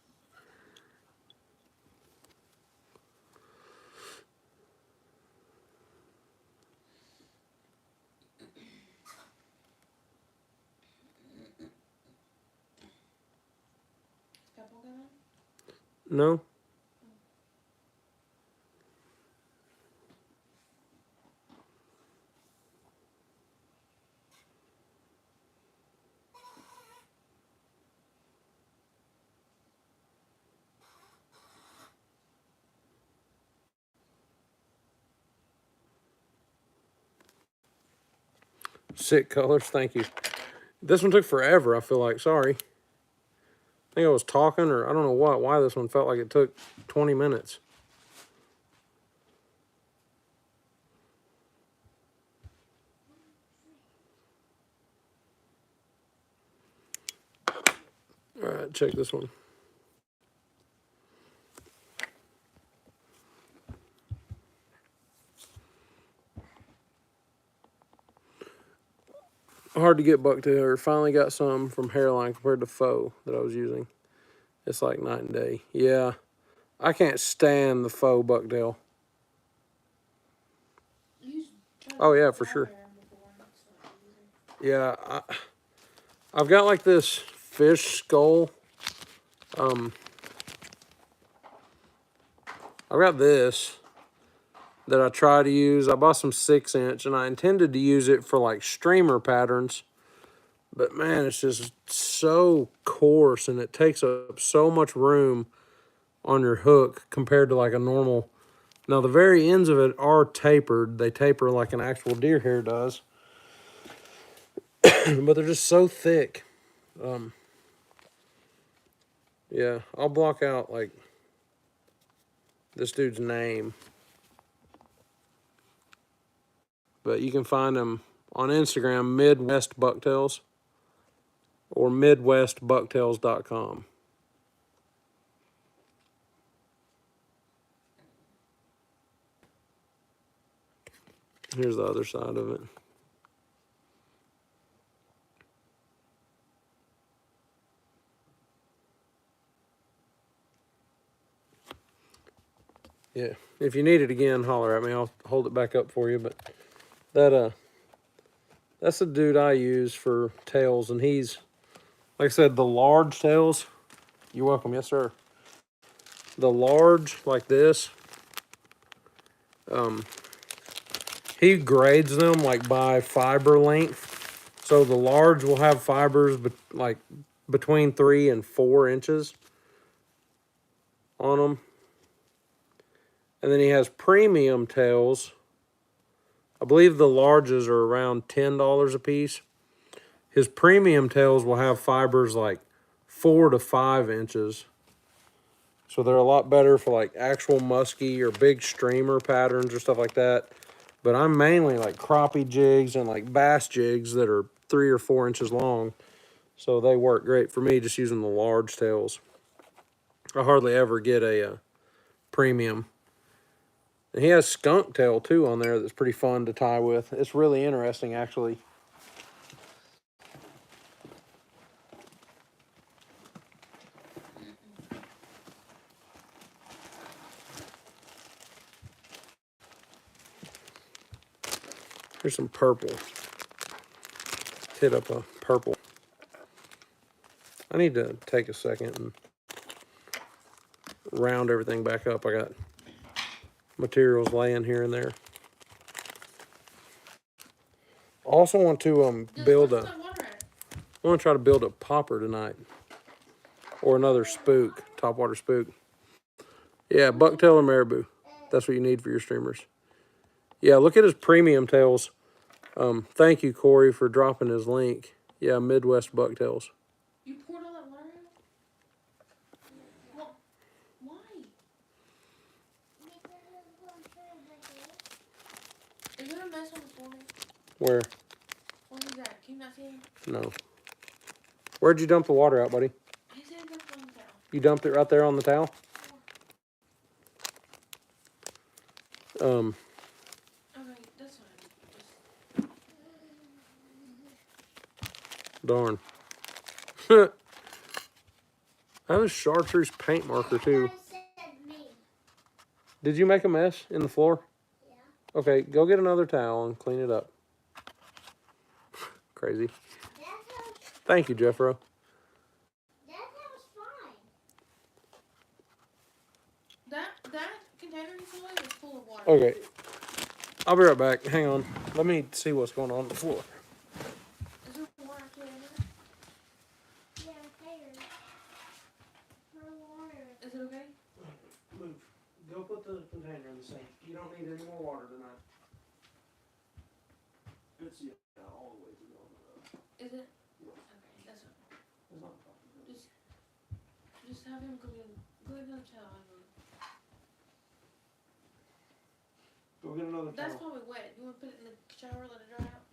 Pepper going? No? Sick colors, thank you. This one took forever, I feel like. Sorry. I think I was talking, or I don't know why this one felt like it took 20 minutes. All right, check this one. Hard to get bucktail, or finally got some from Hairline compared to faux that I was using. It's like night and day. Yeah, I can't stand the faux bucktail. Oh yeah, for sure. Yeah, I've got like this fish skull. I've got this that I try to use. I bought some 6-inch and I intended to use it for like streamer patterns. But man, it's just so coarse and it takes up so much room on your hook compared to like a normal. Now the very ends of it are tapered. They taper like an actual deer hair does. But they're just so thick. Yeah, I'll block out like this dude's name. But you can find them on Instagram, Midwest Bucktails, or MidwestBucktails.com. Here's the other side of it. Yeah, if you need it again, holler at me. I'll hold it back up for you. But that's the dude I use for tails, and he's, like I said, the large tails. You're welcome, yes sir. The large like this, he grades them like by fiber length. So the large will have fibers like between 3 and 4 inches on them. And then he has premium tails. I believe the larges are around $10 a piece. His premium tails will have fibers like 4 to 5 inches. So they're a lot better for like actual musky or big streamer patterns or stuff like that. But I'm mainly like crappie jigs and like bass jigs that are 3 or 4 inches long. So they work great for me just using the large tails. I hardly ever get a premium. And he has skunk tail too on there that's pretty fun to tie with. It's really interesting actually. Here's some purple. Hit up a purple. I need to take a second and round everything back up. I got materials laying here and there. Also want to build a. I want to try to build a popper tonight, or another spook, topwater spook. Yeah, bucktail or marabou. That's what you need for your streamers. Yeah, look at his premium tails. Thank you, Corey, for dropping his link. Yeah, Midwest Bucktails. You poured all that water out? Well, why? Is there a mess on the floor? Where? Where is that? Can you not see it? No. Where'd you dump the water out, buddy? I said that's on the You dumped it right there on the towel? Okay, that's fine. Darn. That was chartreuse paint marker too. I said me. Did you make a mess in the floor? Yeah. Okay, go get another towel and clean it up. Crazy. Thank you, Jeffro. That was fine. That container you filled is full of water. Okay. I'll be right back. Hang on. Let me see what's going on the floor. Is there water actually in there? Yeah, there. For water. Is it okay? Move. Go put the container in the sink. You don't need any more water tonight. It's all the way through on the road. Is it? Yeah. Okay, that's fine. It's not a problem. Just have him go get another towel. Go get another That's towel. probably wet. You want to put it in the shower, let it dry out?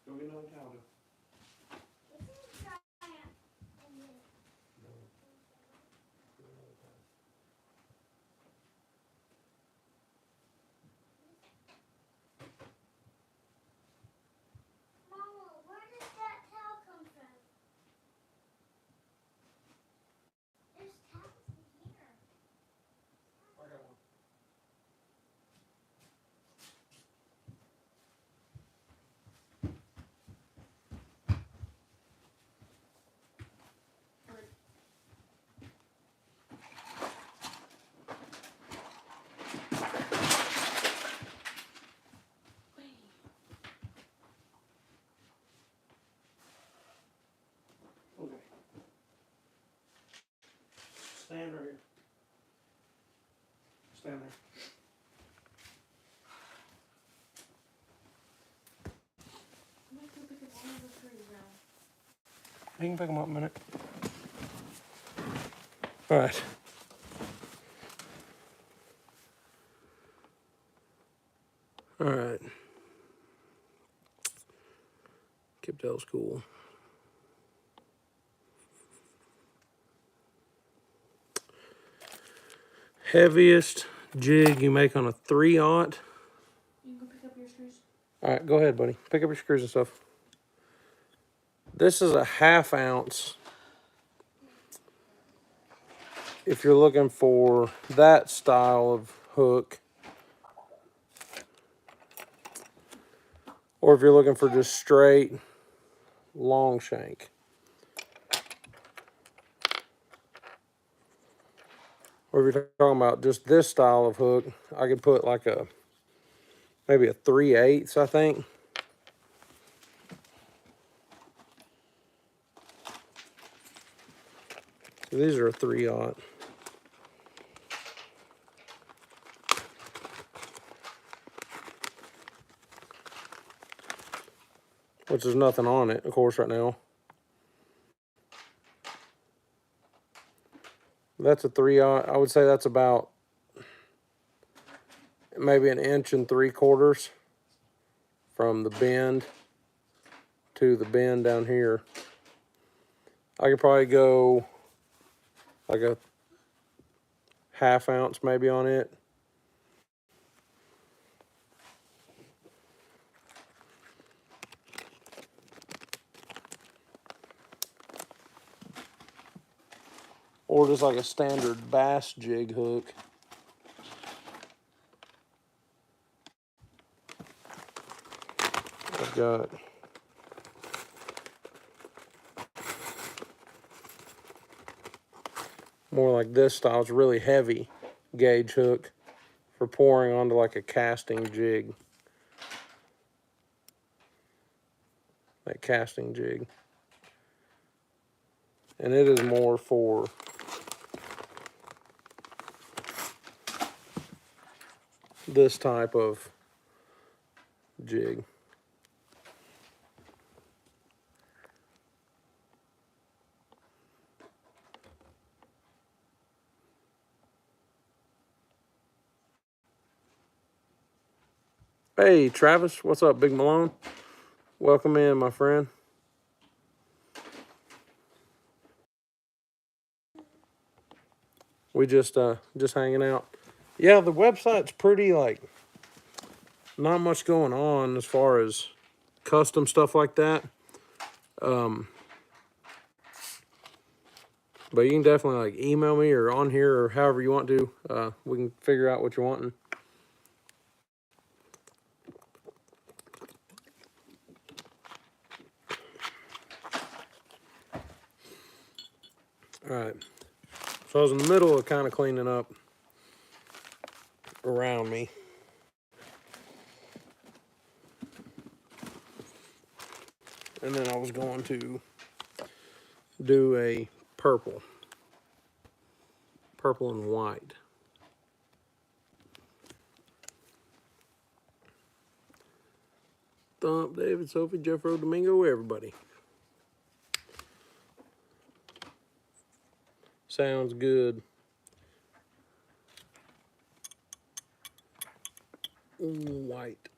Go get another towel. This is dry. And then Mama, where did that towel come from? There's towels in here. I got one. Wait. Okay. Stand right here. Stand there. I'm going to go pick up all of those trees now. You can pick them up in a minute. All right. All right. Keep those cool. Heaviest jig you make on a 3/0. You can go pick up your screws. All right, go ahead, buddy. Pick up your screws and stuff. This is a 1/2 ounce. If you're looking for that style of hook, or if you're looking for just straight long shank. Or if you're talking about just this style of hook, I could put like maybe a 3/8, I think. So these are a 3/0. Which there's nothing on it, of course, right now. That's a 3/0. I would say that's about maybe 1.75 inches from the bend to the bend down here. I could probably go like a 1/2 ounce maybe on it. Or just like a standard bass jig hook. I've got more like this style. It's really heavy gauge hook for pouring onto like a casting jig. That casting jig. And it is more for this type of jig. Hey, Travis, what's up, Big Malone? Welcome in, my friend. We just hanging out. Yeah, the website's pretty, like, not much going on as far as custom stuff like that. But you can definitely, like, email me or on here or however you want to. We can figure out what you're wanting. All right. So I was in the middle of kind of cleaning up around me. And then I was going to do a purple and white. Thump, David, Sophie, Jeffro, Domingo, everybody. Sounds good. White.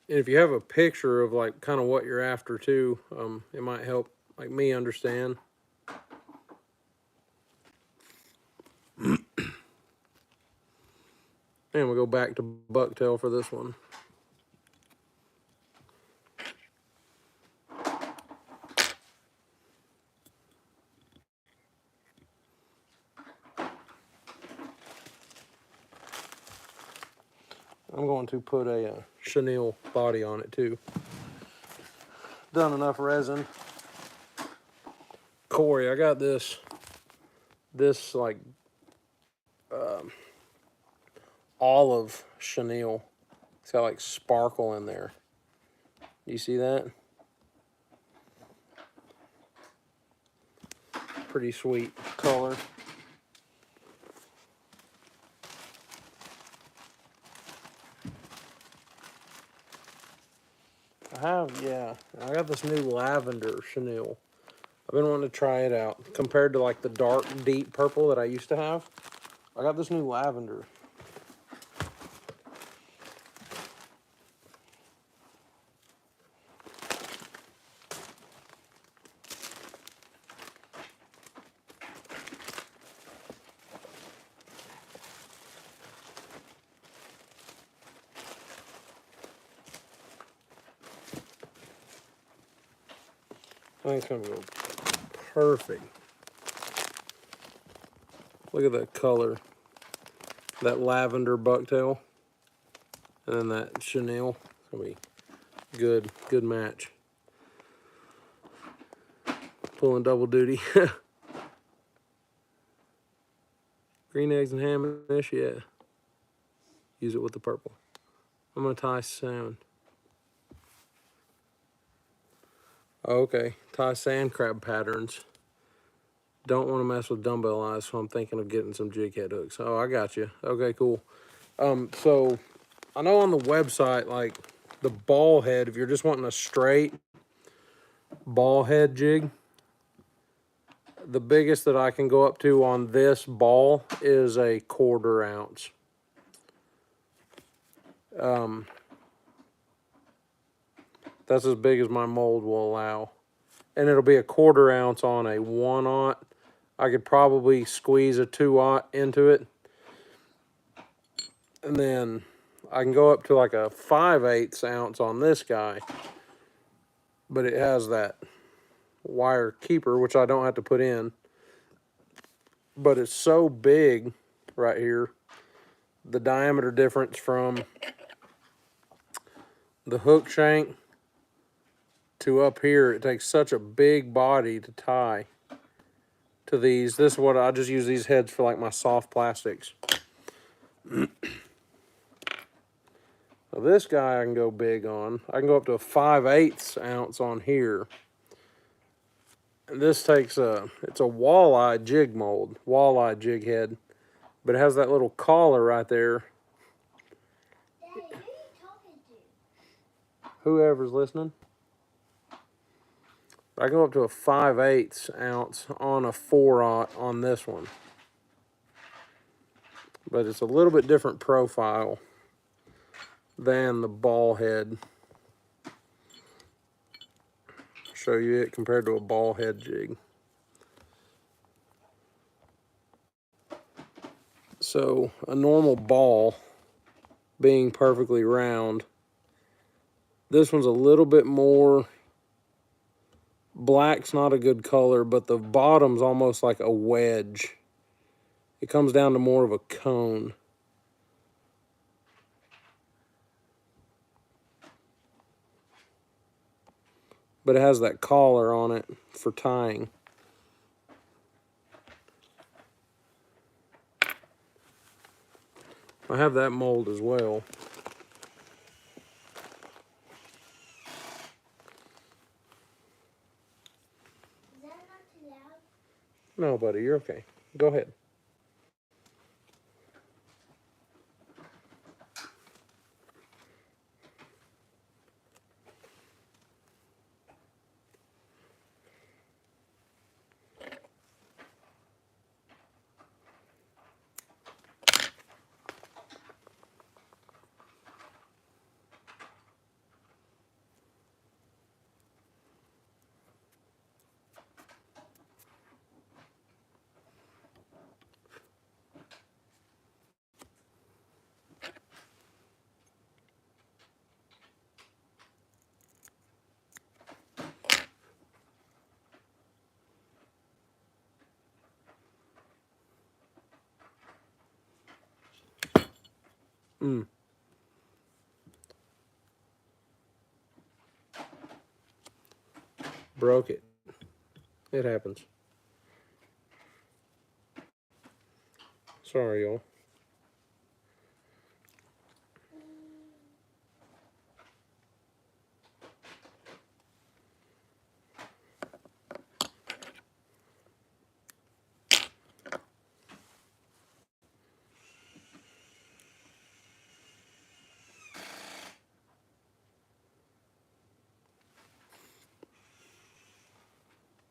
And if you have a picture of, like, kind of what you're after too, it might help, like, me understand. And we'll go back to bucktail for this one. I'm going to put a chenille body on it too. Done enough resin. Corey, I got this like olive chenille. It's got like sparkle in there. You see that? Pretty sweet color. Yeah. I got this new lavender chenille. I've been wanting to try it out. Compared to like the dark, deep purple that I used to have, I got this new lavender. I think it's gonna go perfect. Look at that color. That lavender bucktail. And then that chenille. It's gonna be good match. Pulling double duty. Green eggs and ham and fish, yeah. Use it with the purple. I'm gonna tie salmon. Okay, tie sand crab patterns. Don't want to mess with dumbbell eyes, so I'm thinking of getting some jig head hooks. Oh, I got you. Okay, cool. So I know on the website, like the ball head, if you're just wanting a straight ball head jig, the biggest that I can go up to on this ball is a 1/4 ounce. That's as big as my mold will allow. And it'll be a 1/4 ounce on a 1/0. I could probably squeeze a 2/0 into it. And then I can go up to like a 5/8 ounce on this guy. But it has that wire keeper, which I don't have to put in. But it's so big right here. The diameter difference from the hook shank to up here, it takes such a big body to tie to these. This is what I just use these heads for, like my soft plastics. So this guy I can go big on. I can go up to a 5/8 ounce on here. And this takes it's a walleye jig mold, walleye jig head. But it has that little collar right there. Daddy, who are you talking to? Whoever's listening. I go up to a 5/8 ounce on a 4/0 on this one. But it's a little bit different profile than the ball head show you it compared to a ball head jig. So a normal ball being perfectly round, this one's a little bit more, black's not a good color, but the bottom's almost like a wedge. It comes down to more of a cone. But it has that collar on it for tying. I have that mold as well. Is that not too loud? No, buddy, you're okay. Go ahead. Broke it. It happens. Sorry, y'all.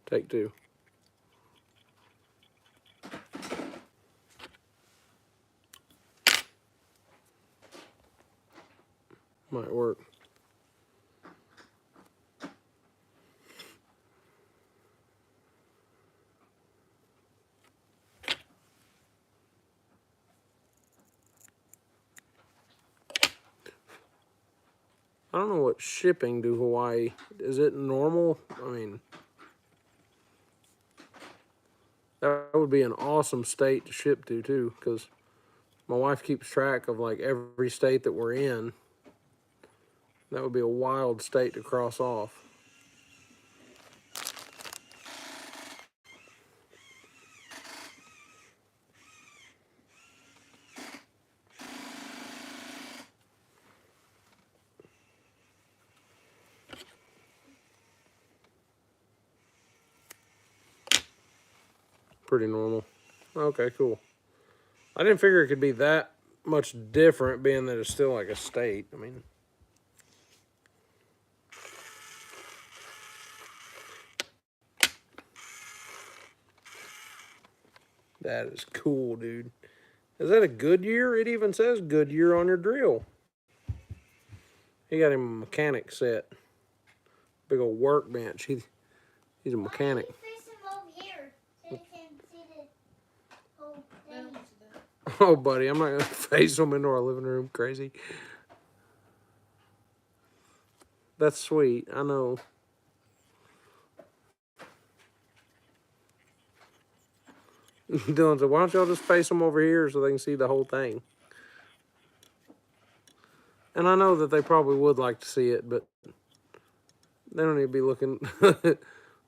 Take two. Might work. I don't know what shipping to Hawaii. Is it normal? I mean, that would be an awesome state to ship to too, because my wife keeps track of like every state that we're in. That would be a wild state to cross off. Pretty normal. Okay, cool. I didn't figure it could be that much different, being that it's still like a state. I mean, that is cool, dude. Is that a Goodyear? It even says Goodyear on your drill. He got him a mechanic set. Big old workbench. He's a mechanic. Why don't you face him over here so you can see the whole I don't thing? see that. Oh, buddy, I'm not going to face him into our living room. Crazy. That's sweet. I know. Dylan said, why don't y'all just face them over here so they can see the whole thing? And I know that they probably would like to see it, but they don't need to be looking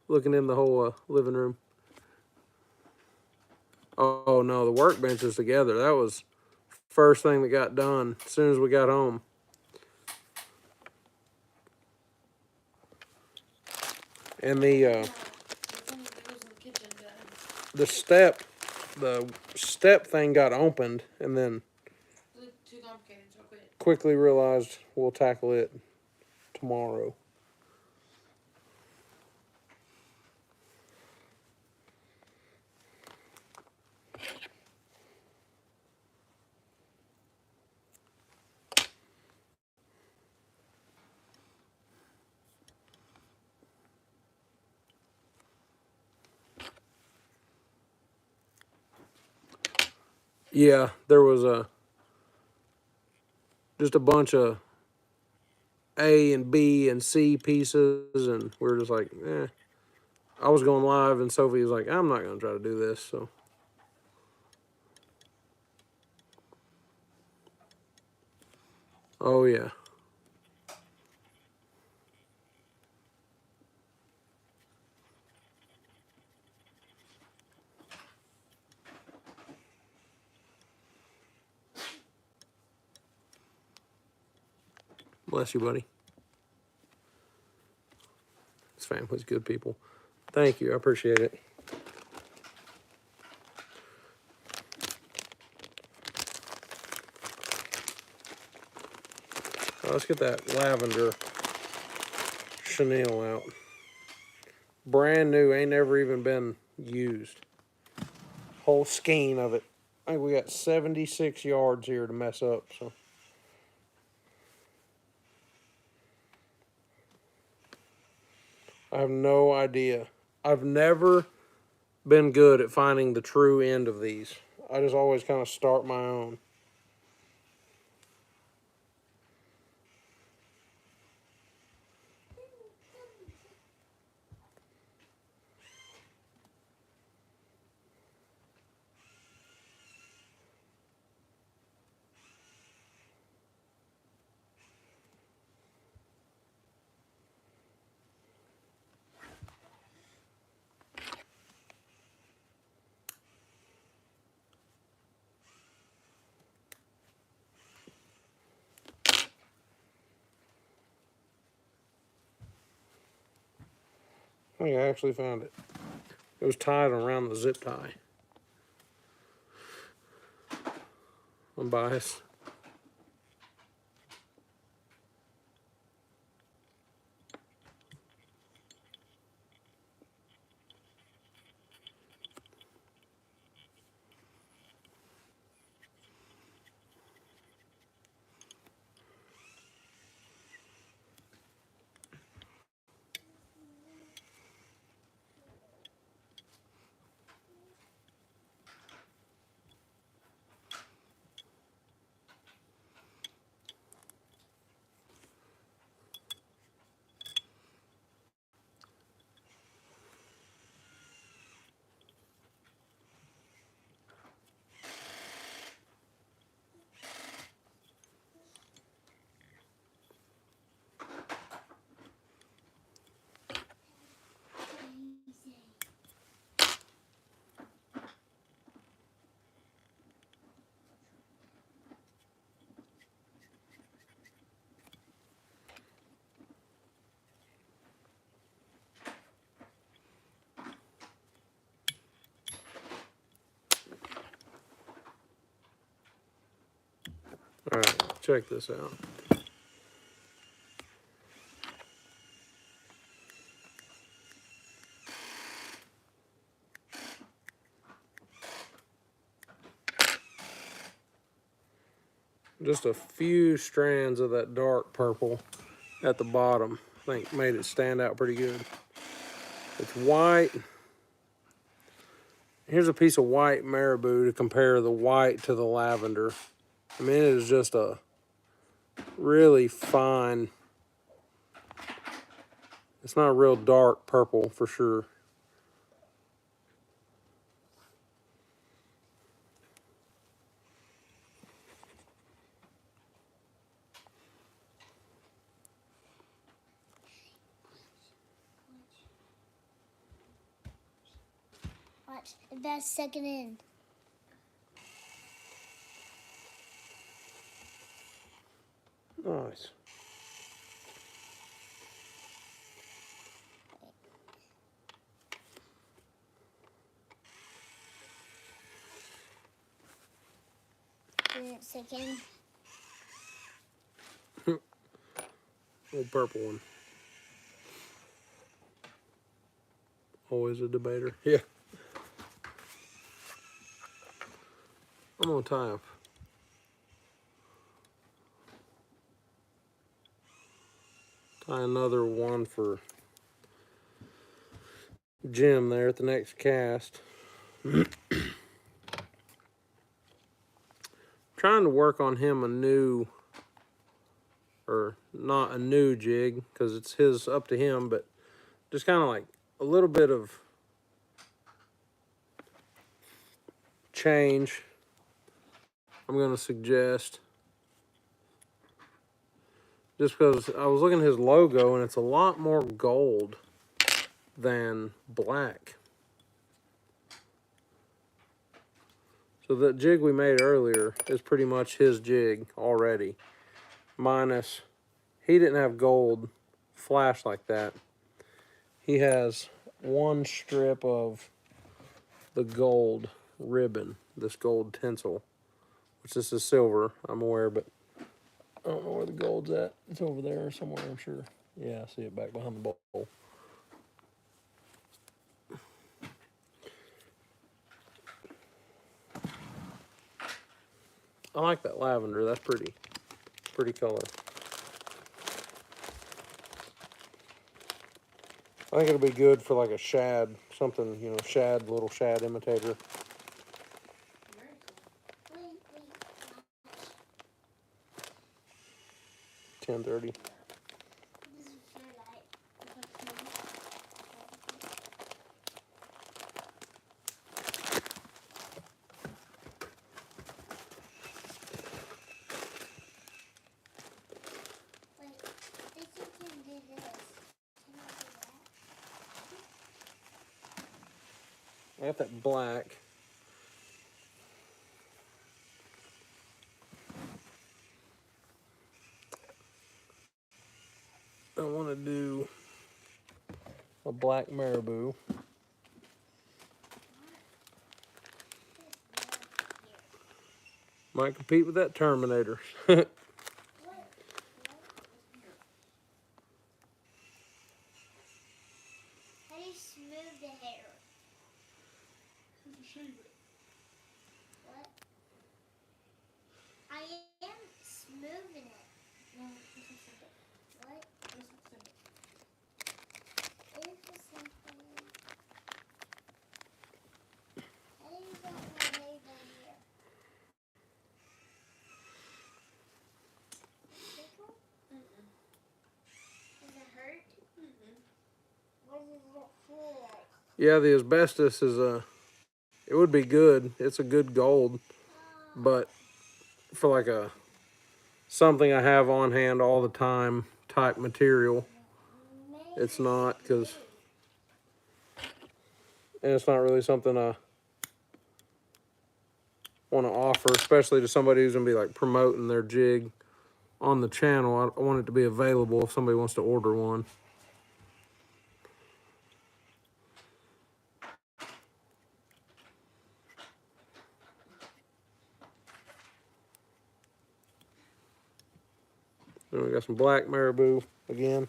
looking in the whole living room. Oh, no, the workbench is together. That was first thing that got done as soon as we got home. And the step thing got opened, and then Too complicated, so I quit. quickly realized we'll tackle it tomorrow. Yeah, there was just a bunch of A and B and C pieces, and we were just like, eh. I was going live, and Sophie was like, I'm not going to try to do this, so. Oh, yeah. Bless you, buddy. This family's good people. Thank you. I appreciate it. Let's get that lavender chenille out. Brand new, ain't never even been used. Whole skein of it. I think we got 76 yards here to mess up, so. I have no idea. I've never been good at finding the true end of these. I just always kind of start my own. I think I actually found it. It was tied around the zip tie. I'm biased. All right, check this out. Just a few strands of that dark purple at the bottom, I think made it stand out pretty good. It's white. Here's a piece of white marabou to compare the white to the lavender. I mean, it is just a really fine, it's not a real dark purple for sure. Watch. That's second in. Nice. Second. Little purple one. Always a debater. Yeah. I'm gonna tie another one for Jim there at the next cast. trying to work on him a new, or not a new jig, because it's his, up to him, but just kind of like a little bit of change I'm going to suggest. Just because I was looking at his logo and it's a lot more gold than black. So the jig we made earlier is pretty much his jig already. Minus, he didn't have gold flash like that. He has one strip of the gold ribbon, this gold tinsel, which this is silver, I'm aware, but I don't know where the gold's at. It's over there somewhere, I'm sure. Yeah, I see it back behind the bowl. I like that lavender. That's pretty. Pretty color. I think it'll be good for like a shad, something, you know, shad, little shad imitator. Very cool. Wait. 10:30. This is your light. Wait, this you can do this. Can I do that? I got that black. I want to do a black marabou. Might compete with that Terminator. What? How do you smooth the hair? What? I am smoothing it. No, this is simple. What? This is simple. Is this something? How do you got my hair down here? Tickle? Mm-mm. Does it hurt? Mm-mm. What does it feel like? Yeah, the asbestos is it would be good. It's a good gold, but for like a something I have on hand all the time type material, it's not, because, and it's not really something I want to offer, especially to somebody who's gonna be like promoting their jig on the channel. I want it to be available if somebody wants to order one. Then we got some black marabou again,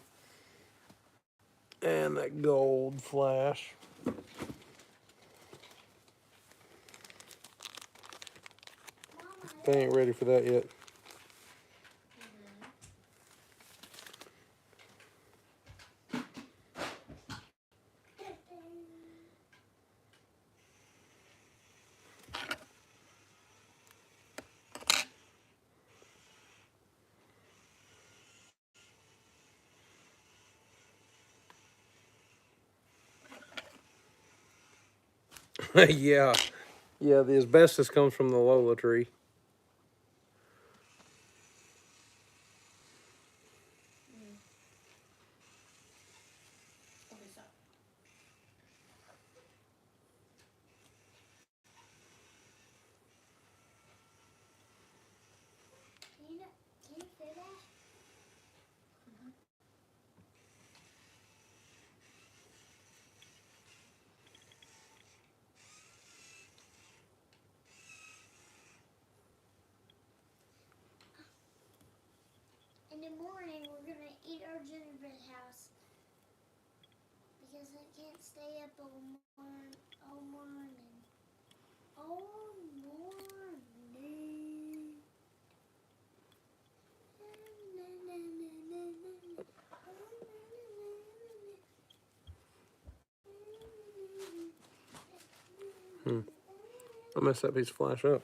and that gold flash. They ain't ready for that yet. Yeah, the asbestos comes from the Lola tree. Okay, stop. Can you feel that? In the morning, we're gonna eat our gingerbread house because I can't stay up all morning. All morning. I messed that piece of flash up.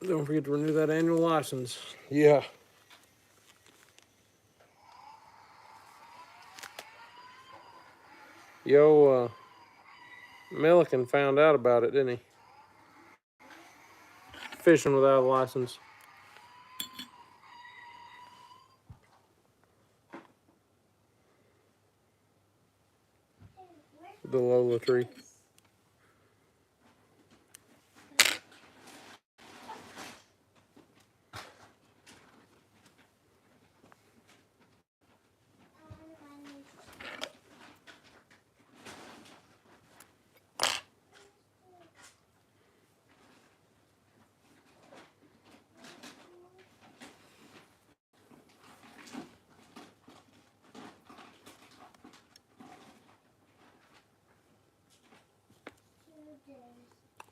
Don't forget to renew that annual license. Yeah. Yo, Milliken found out about it, didn't he? Fishing without a license. The Lola tree.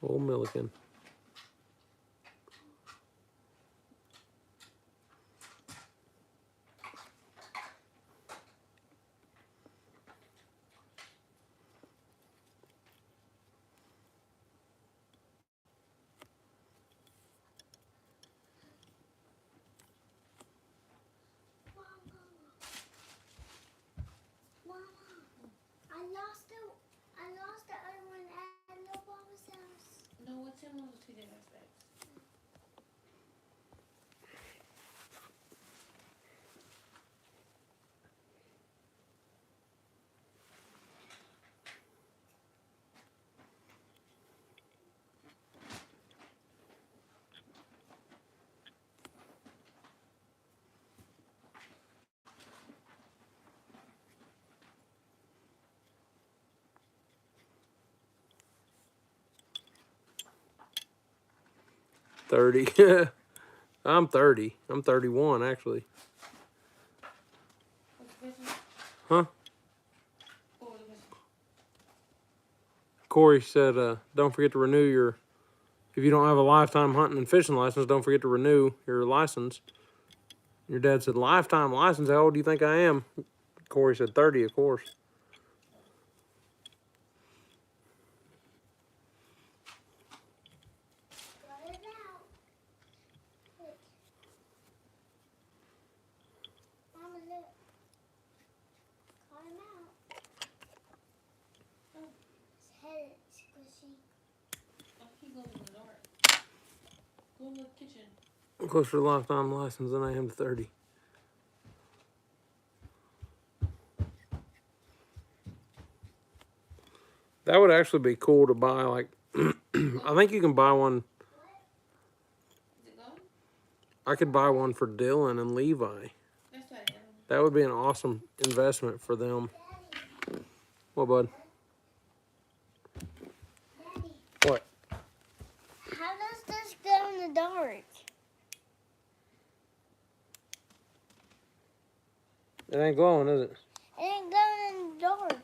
Old Milliken. I lost the other one at Lil Bob's house. No, it's in one of the two different bags. $30. I'm 30. I'm 31, actually. What's the question? Huh? What was the question? Corey said, don't forget to renew your... If you don't have a lifetime hunting and fishing license, don't forget to renew your license. Your dad said, lifetime license? How old do you think I am? Corey said 30, of course. Got it out. Look. Mama, look. Got him out. Oh, his head is squishy. Oh, he goes in the dark. Go in the kitchen. I'm closer to lifetime license than I am to 30. That would actually be cool to buy, like... I think you can buy one... Is it gone? I could buy one for Dylan and Levi. That's not it. That would be an awesome investment for them. Daddy, What, bud? Daddy. What? How does this go in the dark? It ain't glowing, is it? It ain't going in the dark.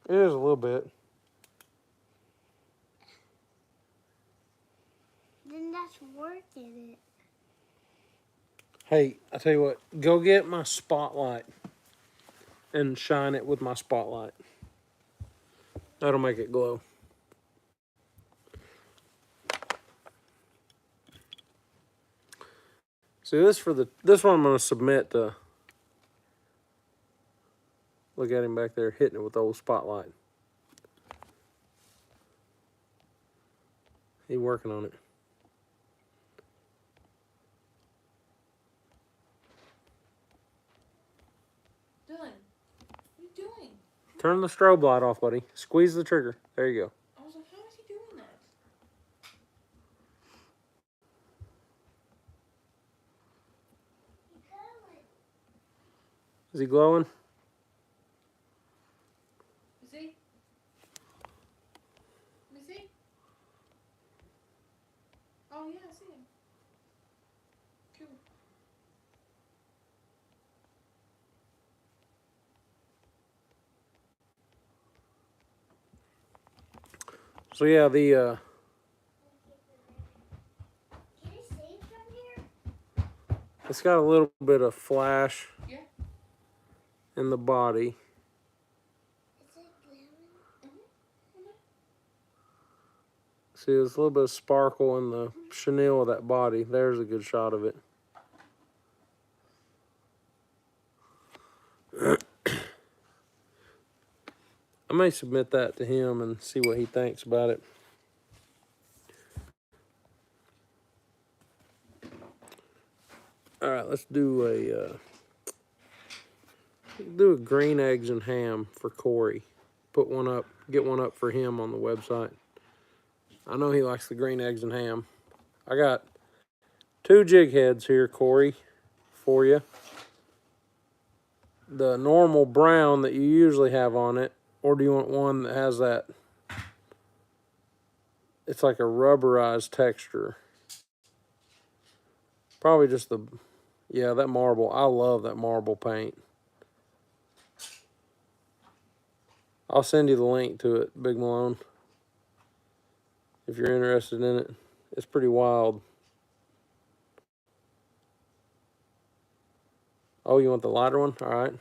It is a little bit. Then that's working it. Hey, I tell you what. Go get my spotlight and shine it with my spotlight. That'll make it glow. See, this one I'm gonna submit to. Look at him back there hitting it with the old spotlight. He working on it. Dylan, what are you doing? Turn the strobe light off, buddy. Squeeze the trigger. There you go. I was like, how is he doing that? Is he glowing? Is he? Let me see. Oh, yeah, I see him. Cool. So yeah, Can you see from here? it's got a little bit of flash Yeah. in the body. Is it glowing? See, there's a little bit of sparkle in the chenille of that body. There's a good shot of it. I may submit that to him and see what he thinks about it. All right, let's do a green eggs and ham for Corey. Put one up, get one up for him on the website. I know he likes the green eggs and ham. I got 2 jig heads here, Corey, for you. The normal brown that you usually have on it, or do you want one that has that, it's like a rubberized texture? Probably just the, yeah, that marble. I love that marble paint. I'll send you the link to it, Big Malone, if you're interested in it. It's pretty wild. Oh, you want the lighter one? All right.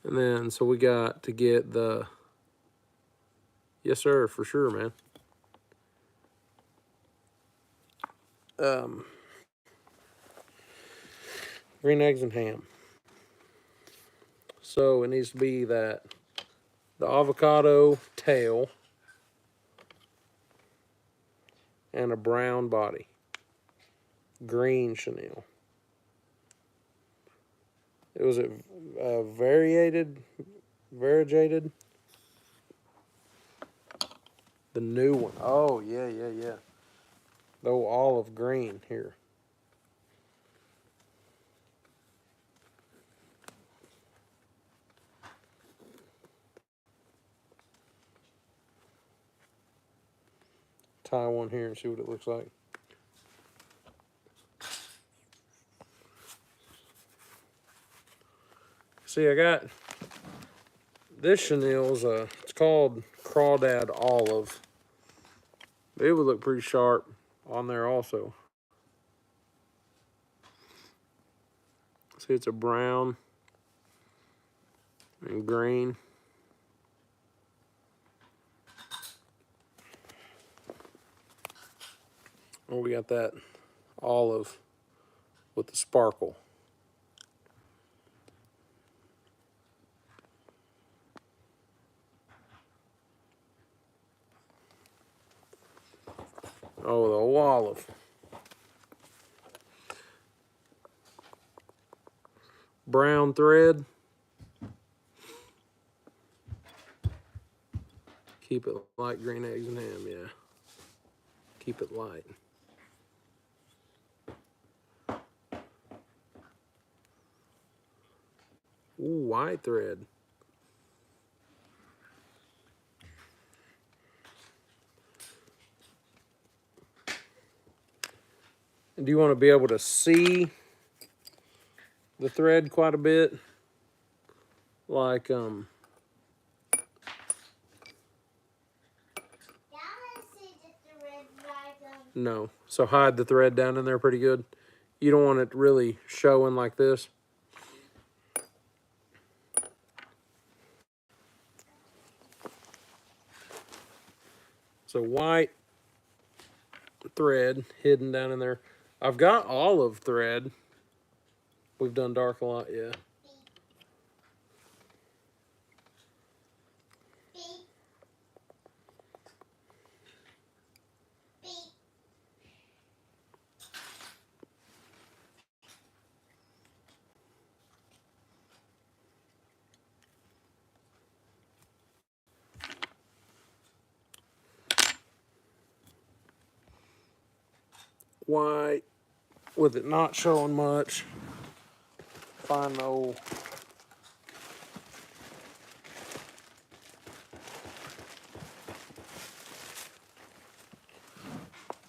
And then, so we got to get the, yes sir, for sure, man. Green eggs and ham. So it needs to be that, the avocado tail and a brown body. Green chenille. It was variegated. The new one. Oh, yeah. The olive green here. Tie one here and see what it looks like. See, I got this chenille's it's called Crawdad Olive. It would look pretty sharp on there also. See, it's a brown and green. Oh, we got that olive with the sparkle. Oh, the old olive. Brown thread. Keep it light, green eggs and ham, yeah. Keep it light. Ooh, white thread. And do you want to be able to see the thread quite a bit? Like, no. So hide the thread down in there pretty good. You don't want it really showing like this. So white thread hidden down in there. I've got olive thread. We've done dark a lot, yeah. White with it not showing much. Find the old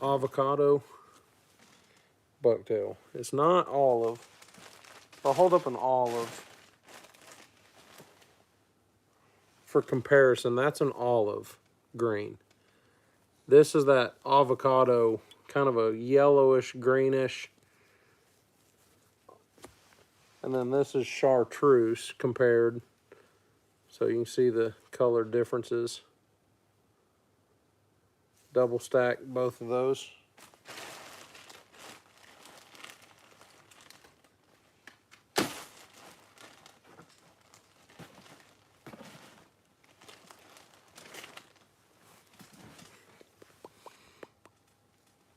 avocado bucktail. It's not olive. I'll hold up an olive for comparison. That's an olive green. This is that avocado, kind of a yellowish, greenish. And then this is chartreuse compared. So you can see the color differences. Double stack both of those.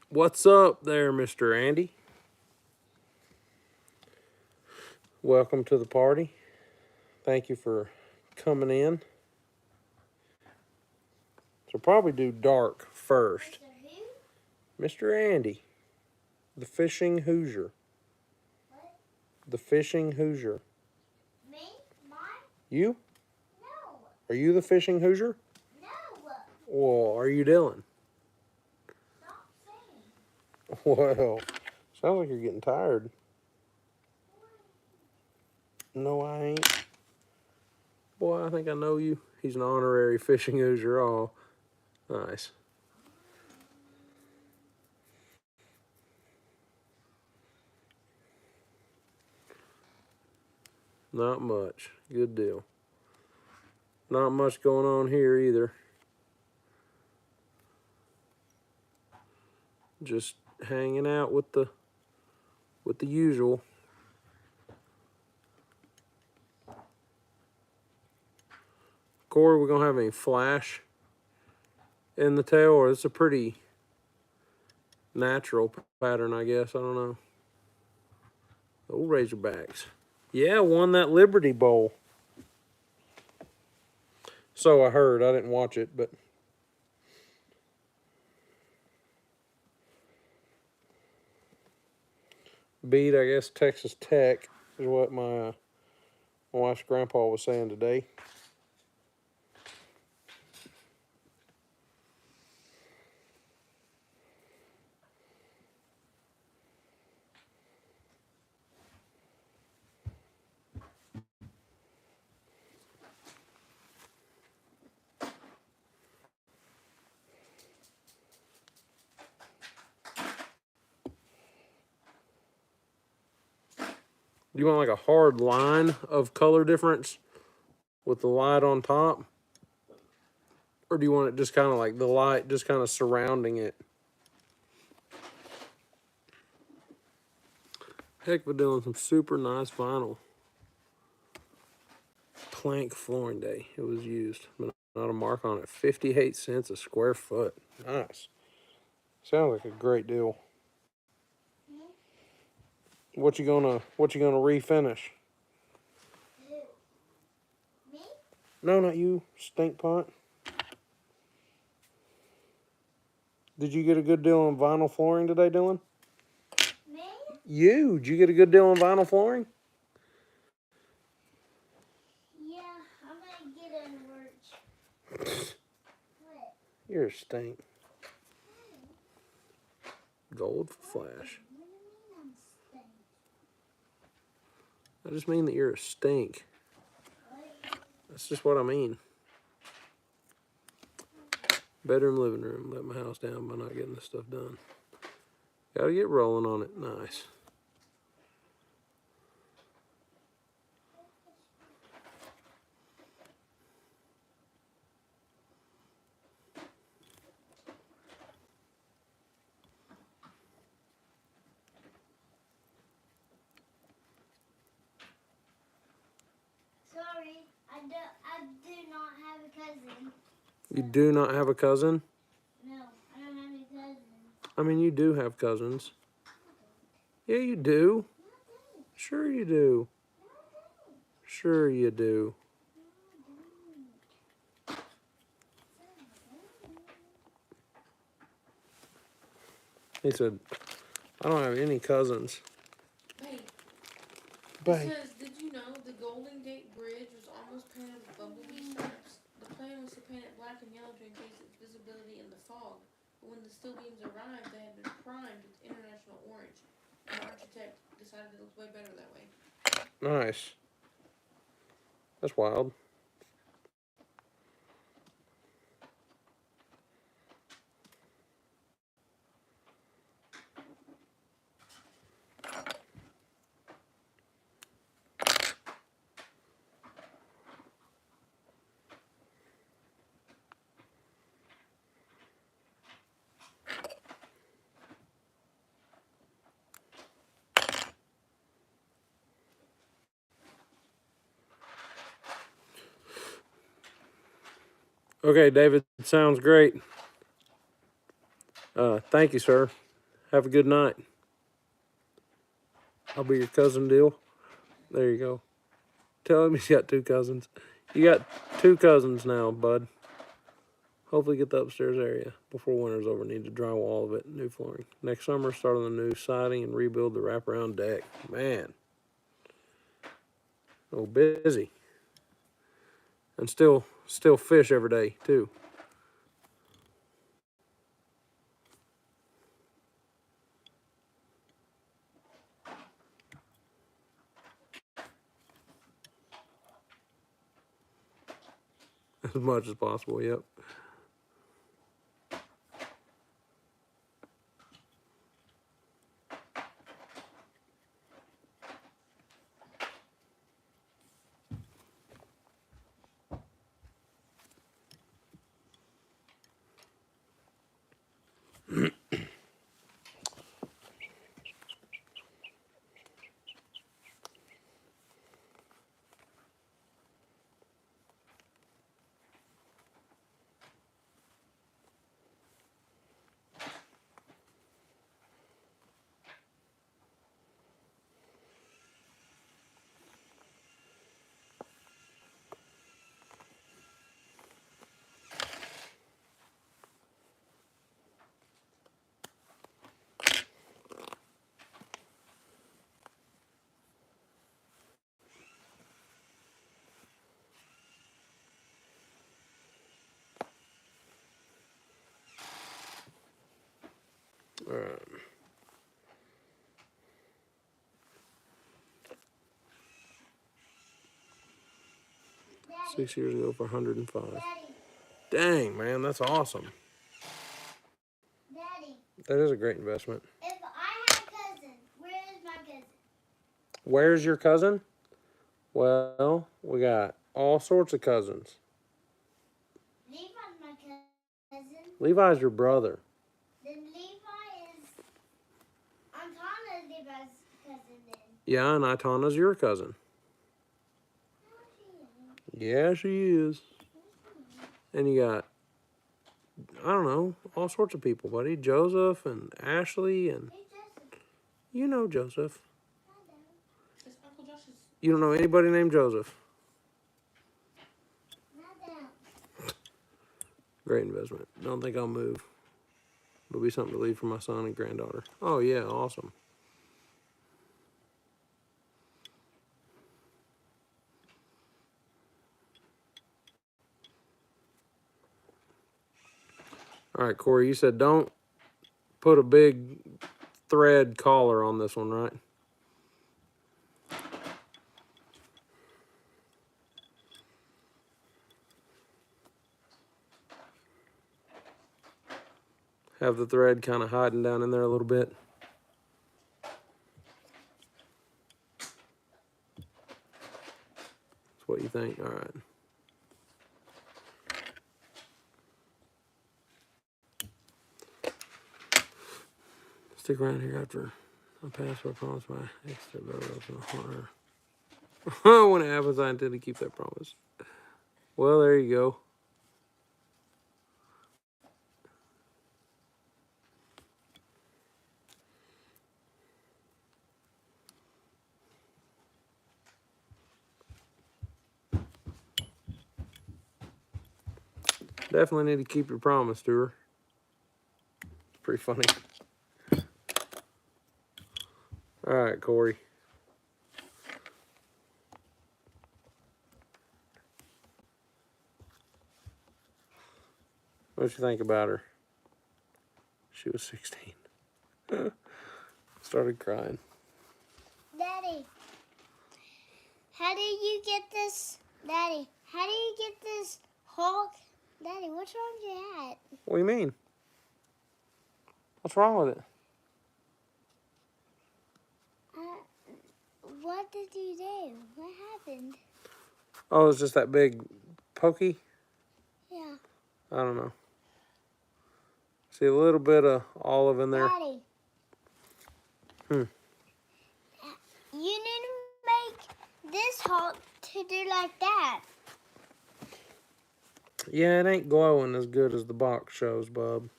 What's up there, Mr. Andy? Welcome to the party. Thank you for coming in. So probably do dark first. Mr. Andy, the fishing Hoosier. What? The fishing Hoosier. Me? Mine? You? No. Are you the fishing Hoosier? No. Well, are you Dylan? Stop saying. Well, sounds like you're getting tired. No, I ain't. Boy, I think I know you. He's an honorary fishing Hoosier. Oh, nice. Not much. Good deal. Not much going on here either. Just hanging out with the usual. Corey, we're gonna have any flash in the tail, or it's a pretty natural pattern, I guess. I don't know. Oh, Razorbacks. Yeah, won that Liberty Bowl. So I heard. I didn't watch it, but beat, I guess, Texas Tech is what my wife's grandpa was saying today. Do you want like a hard line of color difference with the light on top? Or do you want it just kind of like the light just kind of surrounding it? Heck, we're doing some super nice vinyl. Plank flooring day. It was used, but not a mark on it. 58 cents a square foot. Nice. Sounds like a great deal. What you gonna refinish? Who? Me? No, not you, stink pot. Did you get a good deal on vinyl flooring today, Dylan? Me? You? Did you get a good deal on vinyl flooring? Yeah, I'm gonna get it in March. What? You're a stink. Gold flash. What do you mean I'm stink? I just mean that you're a stink. What? That's just what I mean. Bedroom, living room. Let my house down by not getting this stuff done. Gotta get rolling on it. Nice. Sorry, I do not have a cousin. You do not have a cousin? No, I don't have any cousins. I mean, you do have cousins. Yeah, you do. Sure you do. Sure you do. He said, I don't have any cousins. Hey, Babe. it says, did you know the Golden Gate Bridge was almost painted with bumblebee stripes? The plan was to paint it black and yellow to increase its visibility in the fog. But when the steel beams arrived, they had been primed with international orange. An architect decided it looked way better that way. Nice. That's wild. Okay, David, sounds great. Thank you, sir. Have a good night. I'll be your cousin deal. There you go. Tell him he's got 2 cousins. You got 2 cousins now, bud. Hopefully get the upstairs area before winter's over. Need to drywall all of it, new flooring. Next summer, start on the new siding and rebuild the wraparound deck. Man. Oh, busy. And still fish every day, too. As much as possible, yep. All right. Daddy, 6 years ago for 105. Daddy, Dang, man, that's awesome. Daddy. That is a great investment. If I had a cousin, where is my cousin? Where's your cousin? Well, we got all sorts of cousins. Levi's my cousin. Levi's your brother. Then Levi is Antana's Levi's cousin then. Yeah, and Itana's your cousin. No, she isn't. Yeah, she is. And you got, I don't know, all sorts of people, buddy. Joseph and Ashley and, Who's Joseph? you know Joseph. I don't. It's Uncle Josh's. You don't know anybody named Joseph. I don't. Great investment. Don't think I'll move. It'll be something to leave for my son and granddaughter. Oh, yeah, awesome. All right, Corey, you said don't put a big thread collar on this one, right? Have the thread kind of hiding down in there a little bit. That's what you think? All right. Stick around here after I pass what I promised my extra barrels in the horror. When it happens, I intend to keep that promise. Well, there you go. Definitely need to keep your promise to her. It's pretty funny. All right, Corey. What you think about her? She was 16. Started crying. Daddy, how do you get this? Daddy, how do you get this Hulk? Daddy, what's wrong with your hat? What do you mean? What's wrong with it? What did you do? What happened? Oh, it's just that big pokey? Yeah. I don't know. See a little bit of olive in there. Daddy. Hmm. You need to make this Hulk to do like that. Yeah, it ain't glowing as good as the box shows, bub.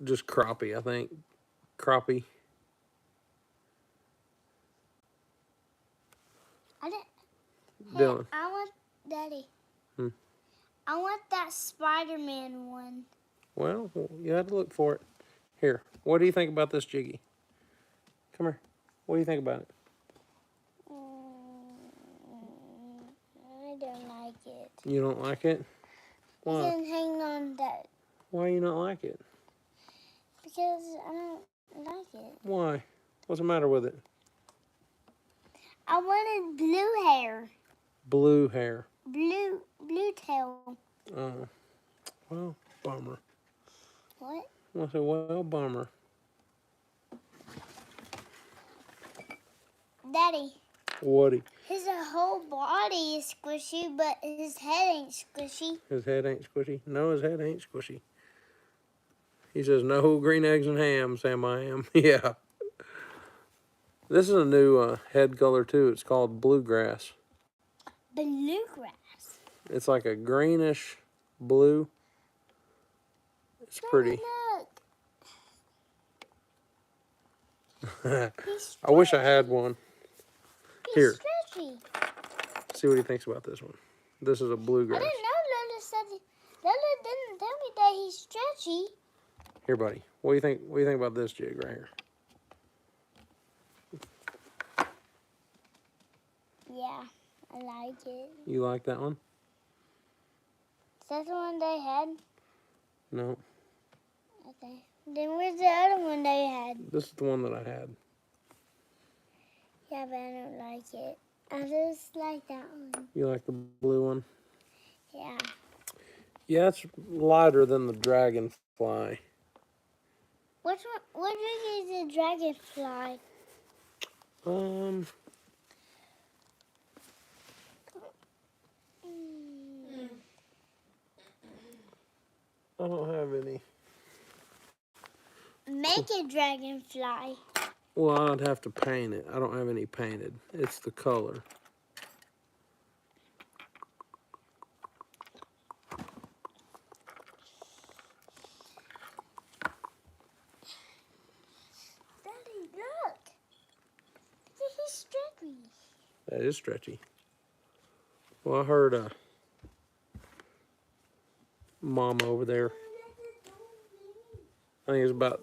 Just crappie, I think. Crappie. I didn't. Hey, Dylan. I want Daddy. Hmm. I want that Spider-Man one. Well, you had to look for it. Here, what do you think about this jiggy? Come here. What do you think about it? I don't like it. You don't like it? It Why? didn't hang on that Why you not like it? because I don't like it. Why? What's the matter with it? I wanted blue hair. Blue hair. Blue tail. Oh, well, bummer. What? I said, well, bummer. Daddy. Woody. His whole body is squishy, but his head ain't squishy. His head ain't squishy? No, his head ain't squishy. He says, no green eggs and ham, Sam I am. Yeah. This is a new head color, too. It's called bluegrass. Bluegrass. It's like a greenish blue. It's pretty. Look. He's I wish I had one. He's Here. stretchy. See what he thinks about this one. This is a I bluegrass. didn't know Lola said. Lola didn't tell me that he's stretchy. Here, buddy. What do you think? What do you think about this jig right here? Yeah, I like it. You like that one? Is that the one they had? No. Okay. Then where's the other one they had? This is the one that I had. Yeah, but I don't like it. I just like that one. You like the blue one? Yeah. Yeah, it's lighter than the dragonfly. Which one? What ring is the dragonfly? I don't have any. Make a dragonfly. Well, I'd have to paint it. I don't have any painted. It's the color. Daddy, look. He's stretchy. That is stretchy. Well, I heard Mama over there. I think it's about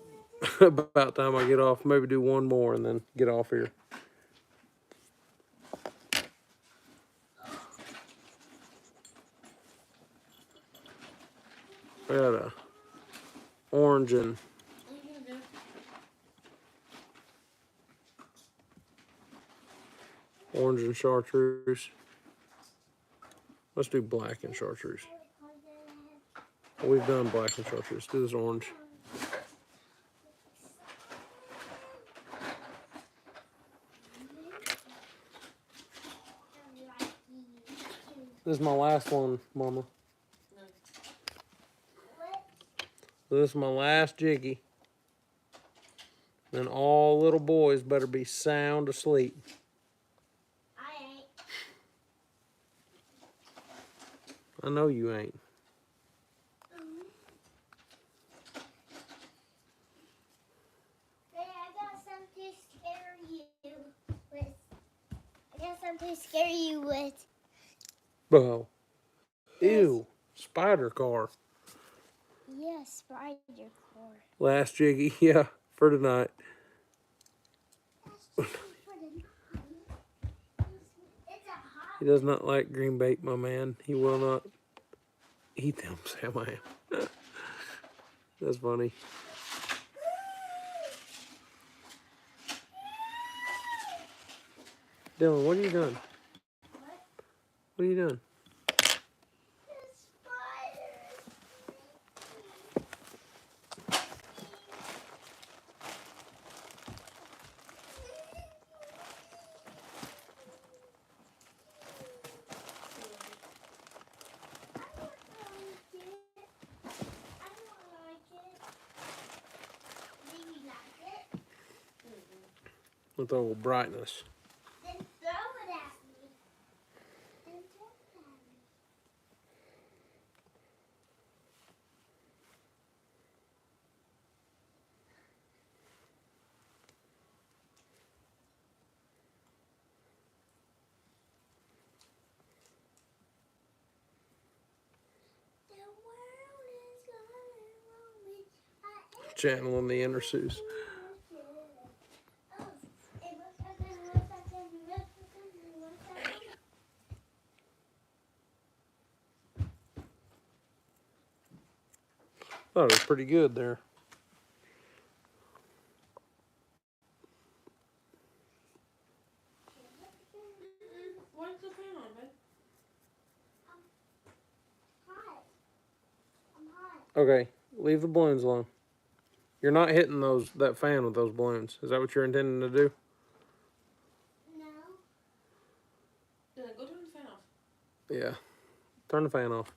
about time I get off. Maybe do one more and then get off here. I got a orange and chartreuse. Let's do black and chartreuse. We've done black and chartreuse. Do this orange. This is my last one, Mama. This is my last jiggy. And all little boys better be sound asleep. I ain't. I know you ain't. Hey, I got something to scare you with. I got something to scare you with. Bro. Ew. Spider car. Yeah, spider car. Last jiggy, yeah, for tonight. He does not like green bait, my man. He will not eat them, Sam I am. That's funny. Dylan, what are you doing? What are you doing? With the old brightness. Then throw it at me. Then throw it at me. channeling the inner Seuss. Thought it was pretty good there. Why's the fan on, babe? Hot. I'm hot. Okay, leave the balloons alone. You're not hitting that fan with those balloons. Is that what you're intending to do? No. Then go turn the fan off. Yeah. Turn the fan off.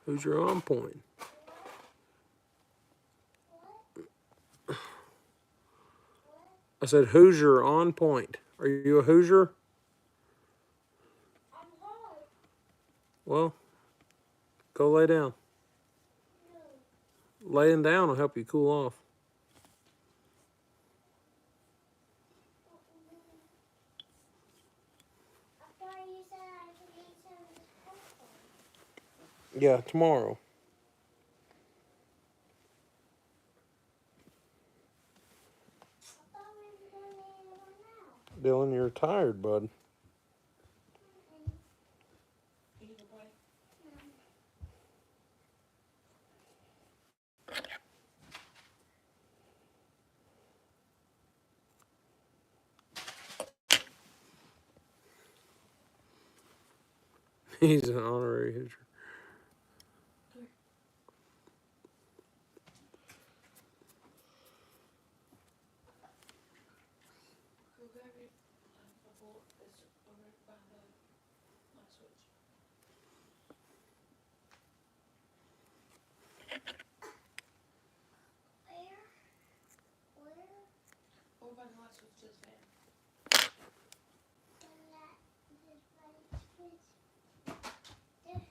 Who's your on point? I said, who's your on point? Are you a Hoosier? I'm hot. Well, go lay down. Laying down will help you cool off. I thought you said I could eat some of this popcorn. Yeah, tomorrow. I thought we were going to eat it now. Dylan, you're tired, bud. You need to play. He's an honorary Hoosier. Go grab it. A bowl. It's over by the light switch. Where? Over by the light switch to the fan. When that this light switch. There.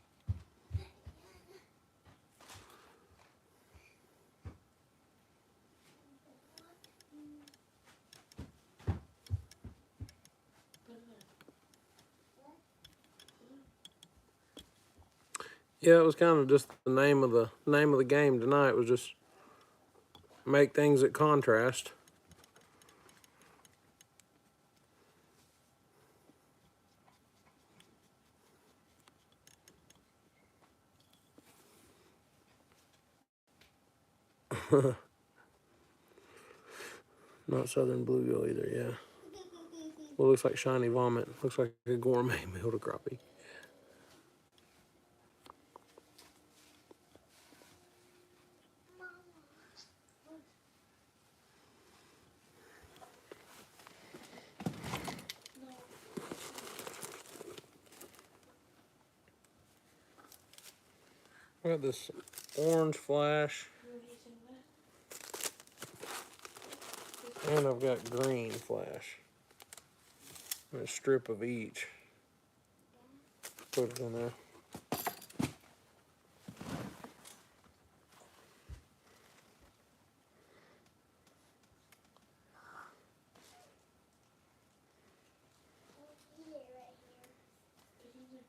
Put it there. Yeah, it was kind of just the name of the game tonight was just make things at contrast. Not southern bluegill either, yeah. Well, looks like shiny vomit. Looks like a gourmet meal to crappie. No. I got this orange flash, You want anything of that? and I've got green flash. And a strip of each. Put it in there. Eat it right here. Take it in there.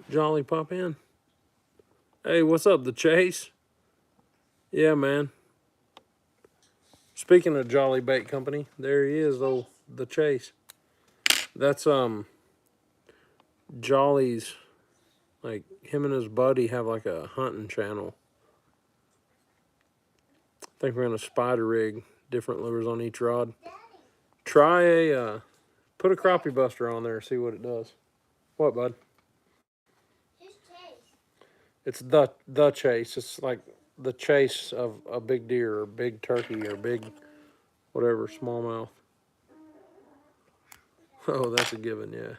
Jolly, pop in. Hey, what's up, the Chase? Yeah, man. Speaking of Jolly Bait Company, there he is, though, the Chase. That's Jolly's, like him and his buddy have like a hunting channel. I think we're gonna spider rig different lures on each rod. Daddy. Try put a crappie buster on there and see what it does. What, bud? Who's Chase? It's the Chase. It's like the chase of a big deer or big turkey or big whatever, smallmouth. Oh, that's a given, yeah.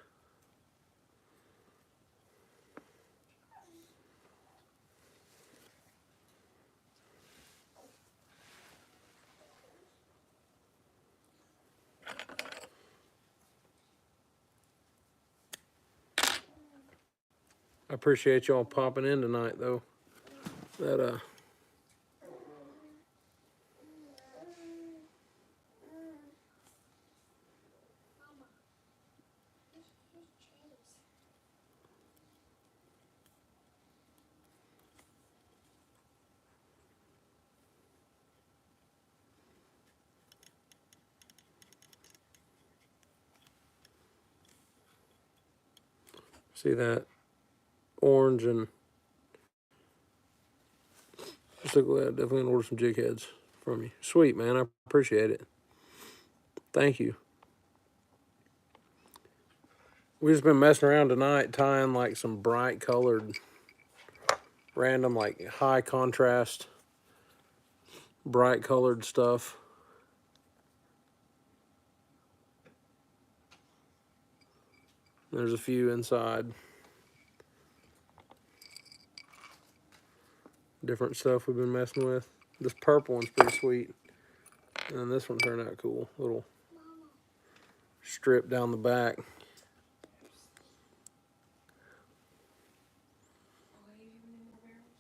appreciate y'all popping in tonight, though. That Mama, here's Chase. see that orange and just look at that. Definitely gonna order some jig heads from you. Sweet, man. I appreciate it. Thank you. We just been messing around tonight, tying like some bright colored, random, like high contrast, bright colored stuff. There's a few inside. Different stuff we've been messing with. This purple one's pretty sweet. And this one turned out cool. Little Mama. strip down the back. Okay, you have any more barrels?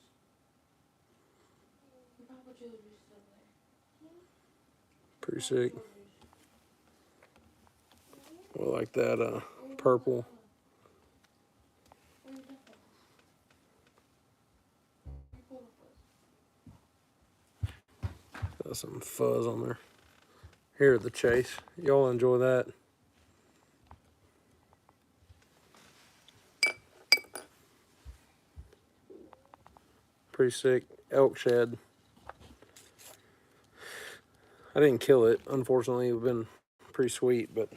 Your Papa Joe juice is over there. Pretty Papa sick. Joe juice. I like that purple. Where's that from? You pulled up with. Got some fuzz on there. Here, the Chase. Y'all enjoy that. Pretty sick elk shed. I didn't kill it, unfortunately. It's been pretty sweet, but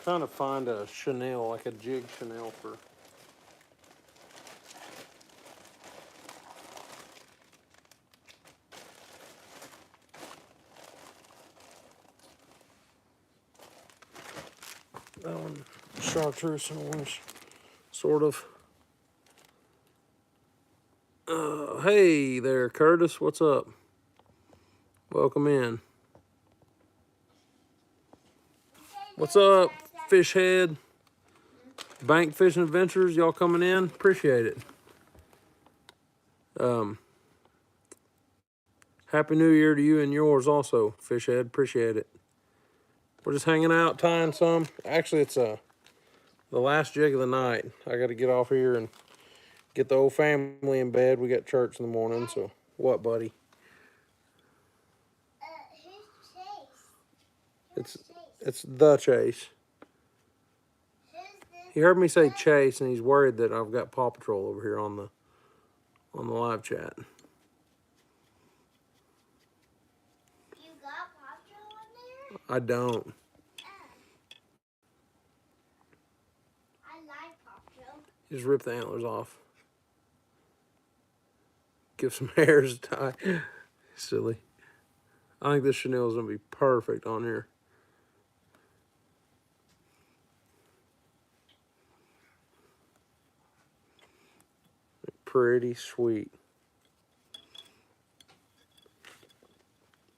trying to find a chenille, like a jig chenille for that one. Chartreuse and orange, sort of. Hey there, Curtis. What's up? Welcome in. What's up, Fish Head? Bank Fishing Adventures, y'all coming in? Appreciate it. Happy New Year to you and yours also, Fish Head. Appreciate it. We're just hanging out, tying some. Actually, it's the last jig of the night. I got to get off here and get the whole family in bed. We got church in the morning, so what, buddy? Who's Chase? It's Chase? it's the Chase. Who's this? He heard me say Chase, and he's worried that I've got Paw Patrol over here on the live chat. You got Paw Patrol on there? I don't. I like Paw Patrol. Just rip the antlers off. Give some hairs to tie. Silly. I think this chenille is gonna be perfect on here. Pretty sweet.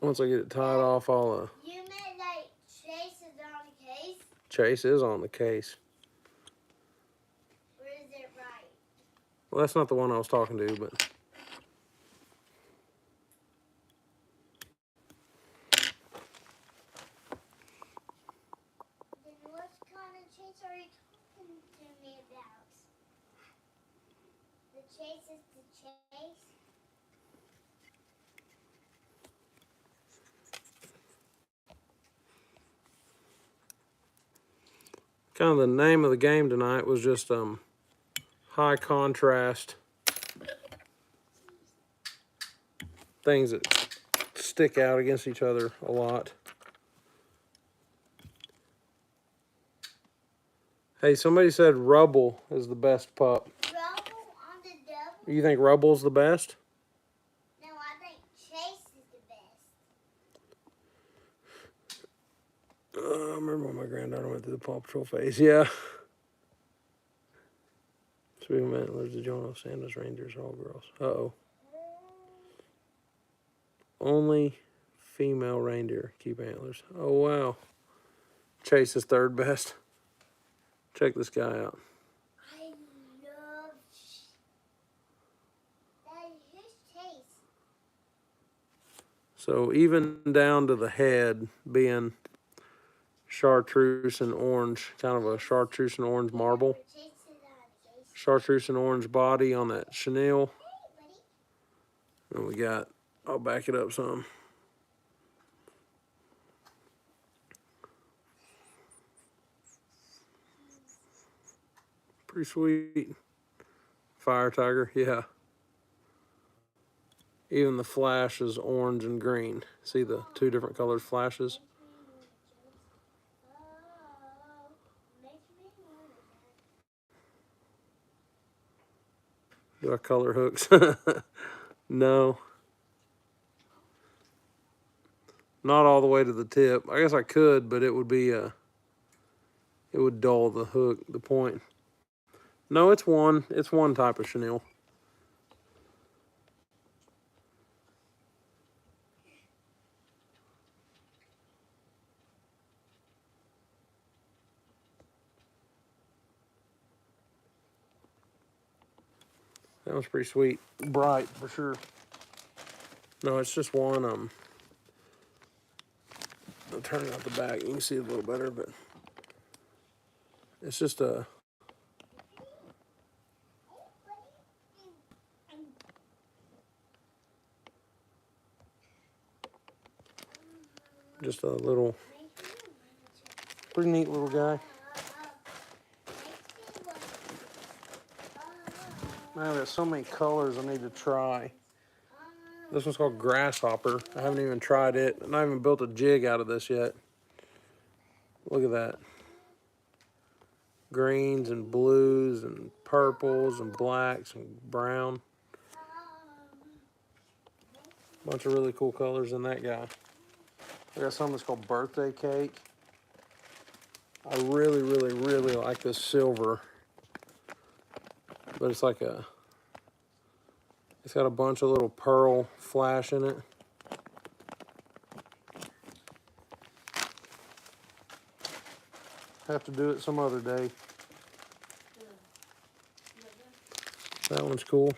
Once I get it tied off, I'll You meant like Chase is on the case? Chase is on the case. Or is it right? Well, that's not the one I was talking to, but Then what kind of Chase are you talking to me about? The Chase is the Chase? kind of the name of the game tonight was just high contrast things that stick out against each other a lot. Hey, somebody said Rubble is the best pup. Rubble on the double? You think Rubble's the best? No, I think Chase is the best. I remember when my granddaughter went through the Paw Patrol phase. Yeah. Speaking of antlers, did you know Santa's reindeers are all girls? Uh-oh. Only female reindeer keep antlers. Oh, wow. Chase is third best. Check this guy out. I love Daddy, who's Chase? So even down to the head being chartreuse and orange, kind of a chartreuse and orange marble. Chase is on Chase. Chartreuse and orange body on that chenille. Hey, buddy. And we got, I'll back it up some. Pretty sweet. Fire tiger, yeah. Even the flash is orange and green. See the two different colored flashes? Do I color hooks? No. Not all the way to the tip. I guess I could, but it would be it would dull the hook, the point. No, it's one type of chenille. That was pretty sweet. Bright for sure. No, it's just one. I'll turn it out the back. You can see it a little better, but it's just a little, pretty neat little guy. Man, I've got so many colors I need to try. This one's called Grasshopper. I haven't even tried it. And I haven't built a jig out of this yet. Look at that. Greens and blues and purples and blacks and brown. Bunch of really cool colors in that guy. I got something that's called Birthday Cake. I really, really, really like this silver. But it's like it's got a bunch of little pearl flash in it. Have to do it some other day. That one's cool.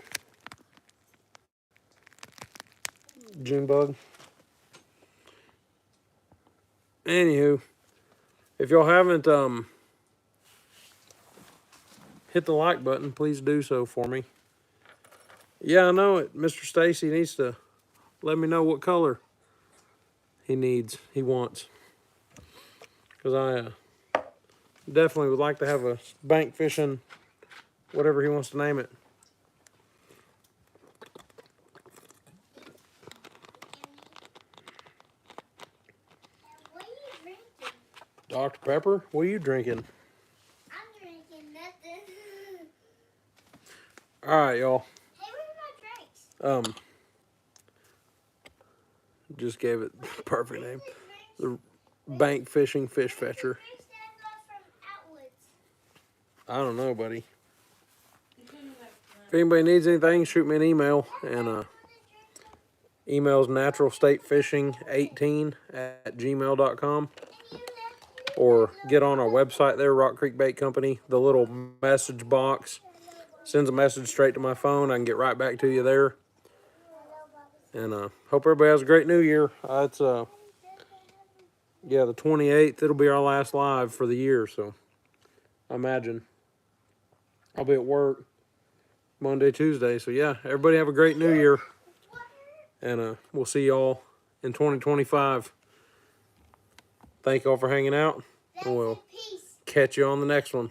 June bug. Anywho, if y'all haven't hit the like button, please do so for me. Yeah, I know it. Mr. Stacy needs to let me know what color he wants. Because I definitely would like to have a bank fishing, whatever he wants to name it. What are you drinking? Dr. Pepper, what are you drinking? I'm drinking nothing. All right, y'all. Hey, where are my drinks? Just gave it the perfect name. The drinks? The bank fishing fish fetcher. The drinks that I got from Outwoods. I don't know, buddy. If anybody needs anything, shoot me an email. And email's naturalstatefishing18@gmail.com. Or get on our website there, Rock Creek Bait Company. The little message box sends a message straight to my phone. I can get right back to you there. And hope everybody has a great New Year. It's the 28th. It'll be our last live for the year, so I imagine I'll be at work Monday, Tuesday. So yeah, everybody have a great New Year. And we'll see y'all in 2025. Thank y'all for hanging out. And we'll catch you on the next one.